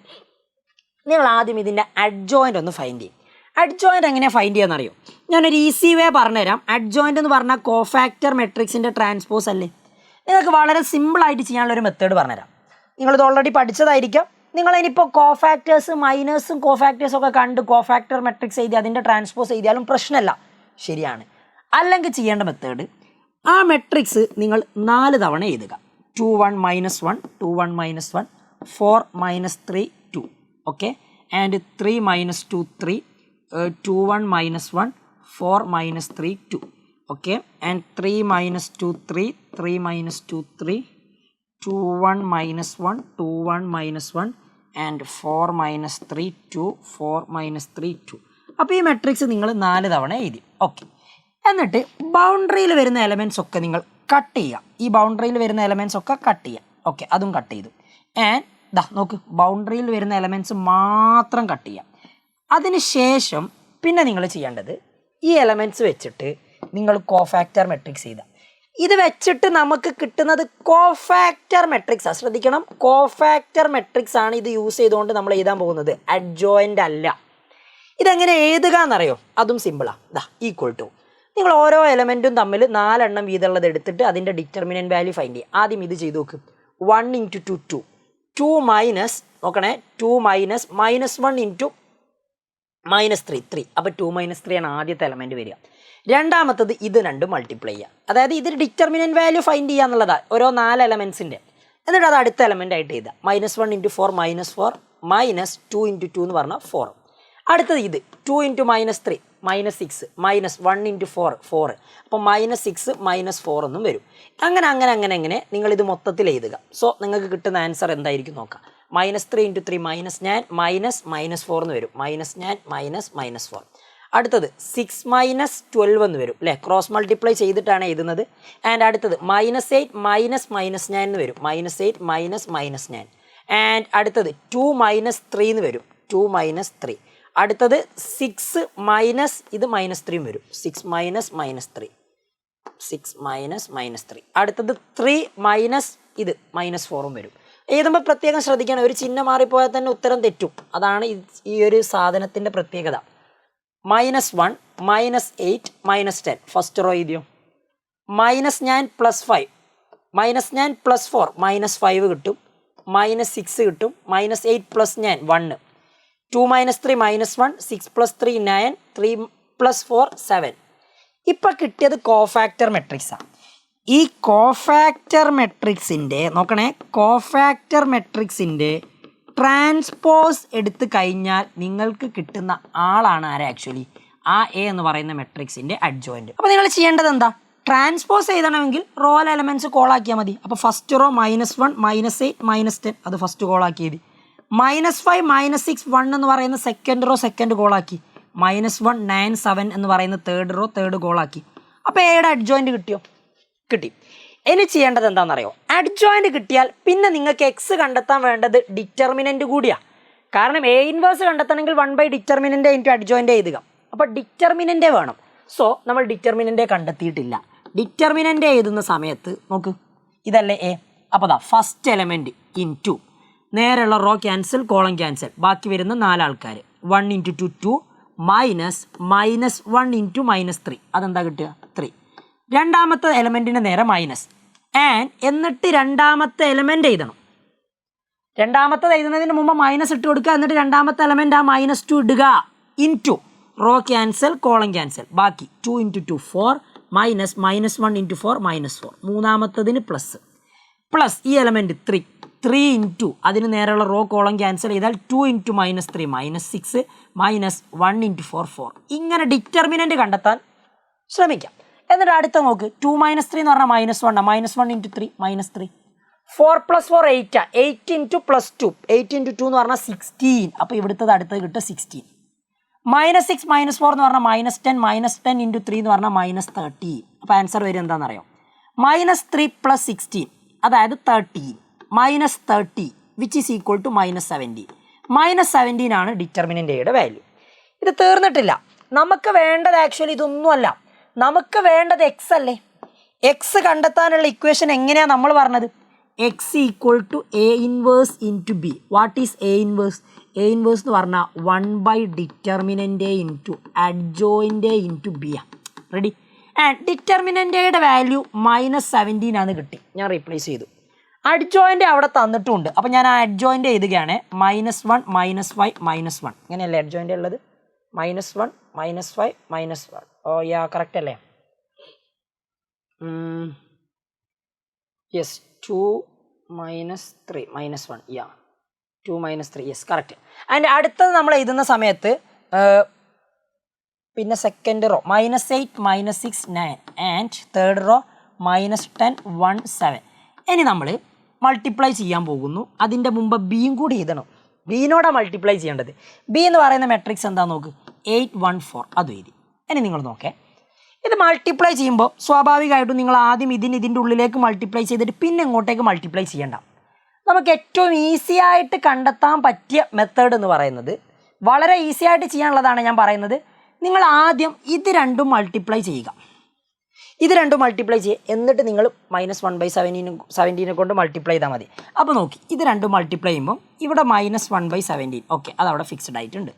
നിങ്ങൾ ആദ്യം ഇതിൻ്റെ അഡ്ജോയിൻ്റ് ഒന്ന് ഫൈൻഡ് ചെയ്യും. അഡ്ജോയിൻ്റ് എങ്ങനെയാണ് ഫൈൻഡ് ചെയ്യാന്നറിയോ? ഞാനൊരു ഈസി വേ പറഞ്ഞുതരാം. അഡ്ജോയിൻ്റ് എന്ന് പറഞ്ഞാൽ കോഫാക്ടർ മെട്രിക്സിൻ്റെ ട്രാൻസ്പോസ് അല്ലേ. നിങ്ങൾക്ക് വളരെ സിമ്പിളായിട്ട് ചെയ്യാനുള്ളൊരു മെത്തേഡ് പറഞ്ഞുതരാം. നിങ്ങളിത് ഓൾറെഡി പഠിച്ചതായിരിക്കാം. നിങ്ങളിനിപ്പോൾ കോഫാക്ടേഴ്സ് മൈനേഴ്സും കോഫാക്ടേഴ്സും ഒക്കെ കണ്ട് കോഫാക്ടർ മെട്രിക്സ് എഴുതി അതിൻ്റെ ട്രാൻസ്പോസ് എഴുതിയാലും പ്രശ്നമല്ല, ശരിയാണ്. അല്ലെങ്കിൽ ചെയ്യേണ്ട മെത്തേഡ്, ആ മെട്രിക്സ് നിങ്ങൾ 4 തവണ എഴുതുക. 2 1 -1 2 1 -1 4 -3 2. Okay, and 3 -2 3 2 1 -1 4 -3 2. Okay, and 3 -2 3 3 -2 3 2 1 -1 2 1 -1 and 4 -3 2 4 -3 2. അപ്പോൾ ഈ മെട്രിക്സ് നിങ്ങൾ 4 തവണ എഴുതി. ഓക്കെ, എന്നിട്ട് ബൗണ്ടറിയിൽ വരുന്ന എലമെൻറ്റ്സ് ഒക്കെ നിങ്ങൾ കട്ട് ചെയ്യുക. ഈ ബൗണ്ടറിയിൽ വരുന്ന എലമെൻറ്റ്സ് ഒക്കെ കട്ട് ചെയ്യുക. ഓക്കെ, അതും കട്ട് ചെയ്തു. ആൻഡ് ദാ നോക്ക്, ബൗണ്ടറിയിൽ വരുന്ന എലമെൻറ്റ്സ് മാത്രം കട്ട് ചെയ്യുക. അതിന് ശേഷം പിന്നെ നിങ്ങൾ ചെയ്യേണ്ടത് ഈ എലമെൻറ്റ്സ് വെച്ചിട്ട് നിങ്ങൾ കോഫാക്ടർ മെട്രിക്സ് ചെയ്താൽ ഇത് വെച്ചിട്ട് നമുക്ക് കിട്ടുന്നത് കോഫാക്ടർ മെട്രിക്സ്. ശ്രദ്ധിക്കണം, കോഫാക്ടർ മെട്രിക്സ് ആണ് ഇത് യൂസ് ചെയ്തുകൊണ്ട് നമ്മൾ എഴുതാൻ പോകുന്നത്, അഡ്ജോയിൻ്റ് അല്ല. ഇതെങ്ങനെ എഴുതുക എന്നറിയോ? അതും സിമ്പിളാണ്. ദാ ഈക്വൽ ടു, നിങ്ങൾ ഓരോ എലമെൻറ്റും തമ്മിൽ 4 എണ്ണം വീതമുള്ളത് എടുത്തിട്ട് അതിൻ്റെ ഡിറ്റർമിനൻ്റ് വാല്യൂ ഫൈൻഡ് ചെയ്യുക. ആദ്യം ഇത് ചെയ്ത് നോക്ക്. 1 × 2 2 2 മൈനസ് നോക്കണേ 2 മൈനസ് -1 × -3 3. അപ്പോൾ 2 - 3 ആണ് ആദ്യത്തെ എലമെൻറ്റ് വരിക. രണ്ടാമത്തത് ഇത് രണ്ടും മൾട്ടിപ്ലൈ ചെയ്യുക. അതായത് ഇതിൽ ഡിറ്റർമിനൻ്റ് വാല്യൂ ഫൈൻഡ് ചെയ്യുക എന്നുള്ളതാണ് ഓരോ 4 എലമെൻറ്റ്സിൻ്റെ. എന്നിട്ട് അത് അടുത്ത എലമെൻ്റ് ആയിട്ട് എഴുതുക. -1 × 4 -4 -2 × 2 എന്ന് പറഞ്ഞാൽ 4. അടുത്തത് ഇത് 2 × -3 -6 -1 × 4 4. അപ്പോൾ -6 -4 എന്നും വരും. അങ്ങനെ നിങ്ങളിത് മൊത്തത്തിൽ എഴുതുക. സോ നിങ്ങൾക്ക് കിട്ടുന്ന ആൻസർ എന്തായിരിക്കും നോക്കാം. -3 × 3 -9 -4 എന്ന് വരും. -9 -4. അടുത്തത് 6 -12 എന്ന് വരും അല്ലേ, ക്രോസ് മൾട്ടിപ്ലൈ ചെയ്തിട്ടാണ് എഴുതുന്നത്. ആൻഡ് അടുത്തത് -8 -9 എന്ന് വരും. -8 -9. ആൻഡ് അടുത്തത് 2 -3 എന്ന് വരും. 2 -3. അടുത്തത് 6 മൈനസ് ഇത് -3 വരും. 6 -3 6 -3. അടുത്തത് 3 മൈനസ് ഇത് -4 വരും. എഴുതുമ്പോൾ പ്രത്യേകം ശ്രദ്ധിക്കണം, ഒരു ചിഹ്നം മാറിപ്പോയാൽ തന്നെ ഉത്തരം തെറ്റും. അതാണ് ഈ ഒരു സാധനത്തിൻ്റെ പ്രത്യേകത. -1 -8 -10 ഫസ്റ്റ് റോ എഴുതിയോ. -9 + 5 -9 + 4 -5 കിട്ടും. -6 കിട്ടും. -8 + 9 1. 2 - 3 -1 6 + 3 9 3 + 4 7. ഇപ്പം കിട്ടിയത് കോഫാക്ടർ മെട്രിക്സാണ്. ഈ കോഫാക്ടർ മെട്രിക്സിൻ്റെ നോക്കണേ, കോഫാക്ടർ മെട്രിക്സിൻ്റെ ട്രാൻസ്പോസ് എടുത്തു കഴിഞ്ഞാൽ നിങ്ങൾക്ക് കിട്ടുന്ന ആളാണ് ആരെ? ആക്ച്വലി ആ എ എന്ന് പറയുന്ന മെട്രിക്സിൻ്റെ അഡ്ജോയിൻറ്റ്. അപ്പോൾ നിങ്ങൾ ചെയ്യേണ്ടത് എന്താ? ട്രാൻസ്പോസ് എഴുതണമെങ്കിൽ റോൾ എലമെൻറ്റ്സ് കോളാക്കിയാൽ മതി. അപ്പോൾ ഫസ്റ്റ് റോ -1 -8 -10 അത് ഫസ്റ്റ് കോളാക്കിയത്. -5 -6 1 എന്ന് പറയുന്ന സെക്കൻഡ് റോ സെക്കൻഡ് കോളാക്കി. -1 9 7 എന്ന് പറയുന്ന തേർഡ് റോ തേർഡ് കോളാക്കി. അപ്പോൾ എയുടെ അഡ്ജോയിൻറ്റ് കിട്ടിയോ? കിട്ടി. ഇനി ചെയ്യേണ്ടത് എന്താണെന്നറിയോ? അഡ്ജോയിൻറ്റ് കിട്ടിയാൽ പിന്നെ നിങ്ങൾക്ക് എക്സ് കണ്ടെത്താൻ വേണ്ടത് ഡിറ്റർമിനൻ്റ് കൂടിയാണ്. കാരണം എ ഇൻവേഴ്സ് കണ്ടെത്തണമെങ്കിൽ 1/ഡിറ്റർമിനൻ്റ് ഇൻറ്റു അഡ്ജോയിൻ്റ് എഴുതുക. അപ്പോൾ ഡിറ്റർമിനൻ്റ് വേണം. സോ നമ്മൾ ഡിറ്റർമിനൻ്റ് കണ്ടെത്തിയിട്ടില്ല. ഡിറ്റർമിനൻ്റ് എഴുതുന്ന സമയത്ത് നോക്ക്, ഇതല്ലേ എ. അപ്പോൾ ഫസ്റ്റ് എലമെൻറ്റ് ഇൻറ്റു നേരെയുള്ള റോ ക്യാൻസൽ, കോളം ക്യാൻസൽ, ബാക്കി വരുന്ന 4 ആൾക്കാർ. 1 × 2 2 മൈനസ് -1 × -3 അതെന്താ കിട്ടുക? 3. രണ്ടാമത്തെ എലമെൻറ്റിന് നേരെ മൈനസ് ആൻഡ് എന്നിട്ട് രണ്ടാമത്തെ എലമെൻറ്റ് എഴുതണം. രണ്ടാമത്തത് എഴുതുന്നതിന് മുമ്പ് മൈനസ് ഇട്ട് കൊടുക്കുക. എന്നിട്ട് രണ്ടാമത്തെ എലമെൻറ്റ് ആ -2 ഇടുക. Into raw cancel, column cancel, ബാക്കി 2 × 2 4 മൈനസ് -1 × 4 -4. മൂന്നാമത്തതിന് പ്ലസ് ഈ എലമെൻറ്റ് 3 ഇൻറ്റു അതിന് നേരെയുള്ള റോ കോളം ക്യാൻസൽ ചെയ്താൽ 2 × -3 -6 -1 × 4 4. ഇങ്ങനെ ഡിറ്റർമിനൻ്റ് കണ്ടെത്താൻ ശ്രമിക്കാം. എന്നിട്ട് അടുത്ത നോക്ക്, 2 - 3 എന്ന് പറഞ്ഞാൽ -1 -1 × 3 -3. 4 + 4 8 8 × +2 8 × 2 എന്ന് പറഞ്ഞാൽ 16. അപ്പോൾ ഇവിടുത്തത് അടുത്തത് കിട്ടുക 16. -6 - 4 എന്ന് പറഞ്ഞാൽ -10 -10 × 3 എന്ന് പറഞ്ഞാൽ -13. അപ്പോൾ ആൻസർ വരും എന്താണെന്നറിയോ? -3 + 16 അതായത് 13 -30 വിച്ച് ഈസ് ഈക്വൽ ടു -17. -17 ആണ് ഡിറ്റർമിനൻ്റ് എയുടെ വാല്യൂ. ഇത് തീർന്നിട്ടില്ല. നമുക്ക് വേണ്ടത് ആക്ച്വലി ഇതൊന്നുമല്ല. നമുക്ക് വേണ്ടത് എക്സ് അല്ലേ. എക്സ് കണ്ടെത്താനുള്ള ഇക്വേഷൻ എങ്ങനെയാണ് നമ്മൾ പറഞ്ഞത്? X equal to A inverse into B. What is A inverse? A inverse എന്ന് പറഞ്ഞാൽ 1/ഡിറ്റർമിനൻ്റ് ഇൻറ്റു അഡ്ജോയിൻ്റ് ഇൻറ്റു ബി ആണ്. റെഡി? ആൻഡ് ഡിറ്റർമിനൻ്റെയുടെ വാല്യൂ -17 ആണ് കിട്ടി. ഞാൻ റീപ്ലേസ് ചെയ്തു. അഡ്ജോയിൻ്റ് അവിടെ തന്നിട്ടുമുണ്ട്. അപ്പോൾ ഞാൻ ആ അഡ്ജോയിൻ്റ് എഴുതുകയാണ്. -1 -5 -1. ഇങ്ങനെയല്ലേ അഡ്ജോയിൻ്റ് ഉള്ളത്? -1 -5 -1. ഓ യാ, കറക്റ്റ് അല്ലേ? യെസ്, 2 - 3 -1. യാ, 2 - 3. Yes, correct. അതിൻ്റെ അടുത്തത് നമ്മൾ എഴുതുന്ന സമയത്ത് പിന്നെ second row -8 -6 9 and third row -10 1 7. ഇനി നമ്മൾ മൾട്ടിപ്ലൈ ചെയ്യാൻ പോകുന്നു. അതിൻ്റെ മുമ്പ് ബിയും കൂടി എഴുതണം. ബിനോടാണ് മൾട്ടിപ്ലൈ ചെയ്യേണ്ടത്. ബി എന്ന് പറയുന്ന മെട്രിക്സ് എന്താ നോക്ക്, 8 1 4. അതും എഴുതി. ഇനി നിങ്ങൾ നോക്കേ, ഇത് മൾട്ടിപ്ലൈ ചെയ്യുമ്പോൾ സ്വാഭാവികമായിട്ടും നിങ്ങൾ ആദ്യം ഇതിൻ്റെ ഉള്ളിലേക്ക് മൾട്ടിപ്ലൈ ചെയ്തിട്ട് പിന്നെ ഇങ്ങോട്ടേക്ക് മൾട്ടിപ്ലൈ ചെയ്യേണ്ട. നമുക്ക് ഏറ്റവും ഈസി ആയിട്ട് കണ്ടെത്താൻ പറ്റിയ മെത്തേഡ് എന്ന് പറയുന്നത്, വളരെ ഈസി ആയിട്ട് ചെയ്യാനുള്ളതാണ് ഞാൻ പറയുന്നത്. നിങ്ങൾ ആദ്യം ഇത് രണ്ടും മൾട്ടിപ്ലൈ ചെയ്യുക. ഇത് രണ്ടും മൾട്ടിപ്ലൈ ചെയ്യുക. എന്നിട്ട് നിങ്ങൾ -1/17 കൊണ്ട് മൾട്ടിപ്ലൈ ചെയ്താൽ മതി. അപ്പോൾ നോക്കി, ഇത് രണ്ടും മൾട്ടിപ്ലൈ ചെയ്യുമ്പോൾ ഇവിടെ -1/17. ഓക്കെ, അതവിടെ ഫിക്സ്ഡ് ആയിട്ടുണ്ട്.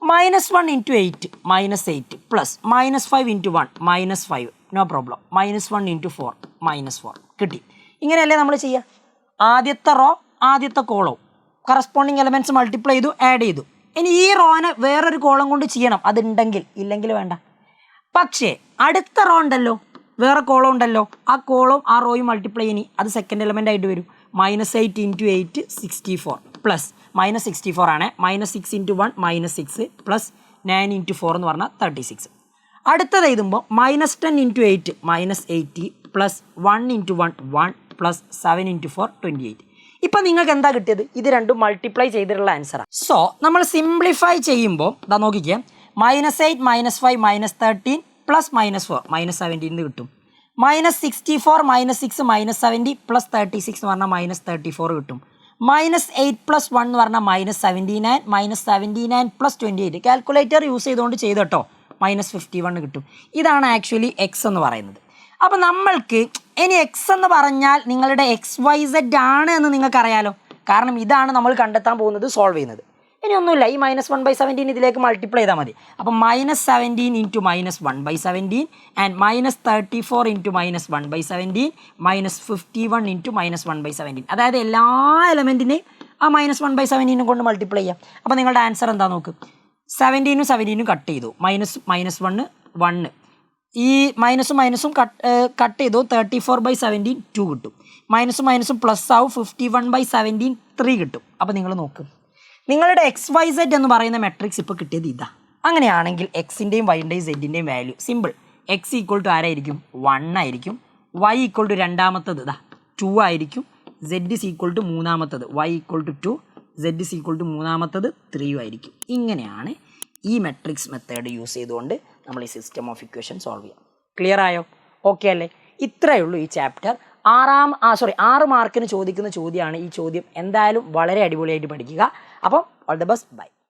-1 × 8 -8 പ്ലസ് -5 × 1 -5. No problem. -1 × 4 -4 കിട്ടി. ഇങ്ങനെയല്ലേ നമ്മൾ ചെയ്യുക? ആദ്യത്തെ റോ ആദ്യത്തെ കോളോ കറസ്പോണ്ടിങ് എലമെൻറ്റ്സ് മൾട്ടിപ്ലൈ ചെയ്തു, ആഡ് ചെയ്തു. ഇനി ഈ റോനെ വേറൊരു കോളം കൊണ്ട് ചെയ്യണം, അതുണ്ടെങ്കിൽ. ഇല്ലെങ്കിൽ വേണ്ട. പക്ഷേ അടുത്ത റോ ഉണ്ടല്ലോ, വേറെ കോളം ഉണ്ടല്ലോ, ആ കോളം ആ റോയും മൾട്ടിപ്ലൈ ചെയ്യണി, അത് സെക്കൻഡ് എലമെൻ്റ് ആയിട്ട് വരും. -8 × 8 64 പ്ലസ് -64 ആണ്. -6 × 1 -6 പ്ലസ് 9 × 4 എന്ന് പറഞ്ഞാൽ 36. അടുത്തത് എഴുതുമ്പോൾ -10 × 8 -80 പ്ലസ് 1 × 1 1 പ്ലസ് 7 × 4 28. ഇപ്പം നിങ്ങൾക്ക് എന്താ കിട്ടിയത്? ഇത് രണ്ടും മൾട്ടിപ്ലൈ ചെയ്തിട്ടുള്ള ആൻസറാണ്. സോ നമ്മൾ സിംപ്ലിഫൈ ചെയ്യുമ്പോൾ ഇതാ നോക്കിക്കുക, -8 -5 -13 പ്ലസ് -4 -17 കിട്ടും. -64 -6 -70 പ്ലസ് 36 എന്ന് പറഞ്ഞാൽ -34 കിട്ടും. -8 + 1 എന്ന് പറഞ്ഞാൽ -79 -79 പ്ലസ് 28. കാൽക്കുലേറ്റർ യൂസ് ചെയ്തുകൊണ്ട് ചെയ്ത് കേട്ടോ, -51 കിട്ടും. ഇതാണ് ആക്ച്വലി എക്സ് എന്ന് പറയുന്നത്. അപ്പോൾ നമ്മൾക്ക് ഇനി എക്സ് എന്ന് പറഞ്ഞാൽ നിങ്ങളുടെ XYZ ആണ് എന്ന് നിങ്ങൾക്കറിയാലോ. കാരണം ഇതാണ് നമ്മൾ കണ്ടെത്താൻ പോകുന്നത്, സോൾവ് ചെയ്യുന്നത്. ഇനി ഒന്നുമില്ല, ഈ -1/17 ഇതിലേക്ക് മൾട്ടിപ്ലൈ ചെയ്താൽ മതി. അപ്പം -17 × -1/17 ആൻഡ് -34 × -1/17 -51 × -1/17. അതായത് എല്ലാ എലമെൻറ്റിനെയും ആ -1/17 കൊണ്ട് മൾട്ടിപ്ലൈ ചെയ്യാം. അപ്പോൾ നിങ്ങളുടെ ആൻസർ എന്താ നോക്ക്, 17 17 കട്ട് ചെയ്തു, -1 1. ഈ മൈനസും കട്ട് ചെയ്തു, 34/17 2 കിട്ടും. മൈനസും പ്ലസ് ആവും, 51/17 3 കിട്ടും. അപ്പോൾ നിങ്ങൾ നോക്ക്, നിങ്ങളുടെ XYZ എന്ന് പറയുന്ന മെട്രിക്സ് ഇപ്പോൾ കിട്ടിയത് ഇതാ. അങ്ങനെയാണെങ്കിൽ എക്സിൻ്റെയും വൈൻ്റെയും സെഡിൻ്റെയും value simple. X equal to ആരായിരിക്കും? 1 ആയിരിക്കും. വൈ ഈക്വൾ ടു രണ്ടാമത്തത് ഇതാ 2 ആയിരിക്കും. സെഡ് ഇസ് ഈക്വൾ ടു മൂന്നാമത്തത് Y equal to 2, Z is equal to മൂന്നാമത്തത് 3 ആയിരിക്കും. ഇങ്ങനെയാണ് ഈ മെട്രിക്സ് മെത്തേഡ് യൂസ് ചെയ്തുകൊണ്ട് നമ്മൾ ഈ സിസ്റ്റം ഓഫ് ഇക്വേഷൻ സോൾവ് ചെയ്യാം. ക്ലിയർ ആയോ? ഓക്കെ അല്ലേ? ഇത്രയേ ഉള്ളൂ ഈ ചാപ്റ്റർ. 6 മാർക്കിന് ചോദിക്കുന്ന ചോദ്യമാണ് ഈ ചോദ്യം. എന്തായാലും വളരെ അടിപൊളിയായിട്ട് പഠിക്കുക. അപ്പം ഓൾ ദ ബെസ്റ്റ്, ബൈ.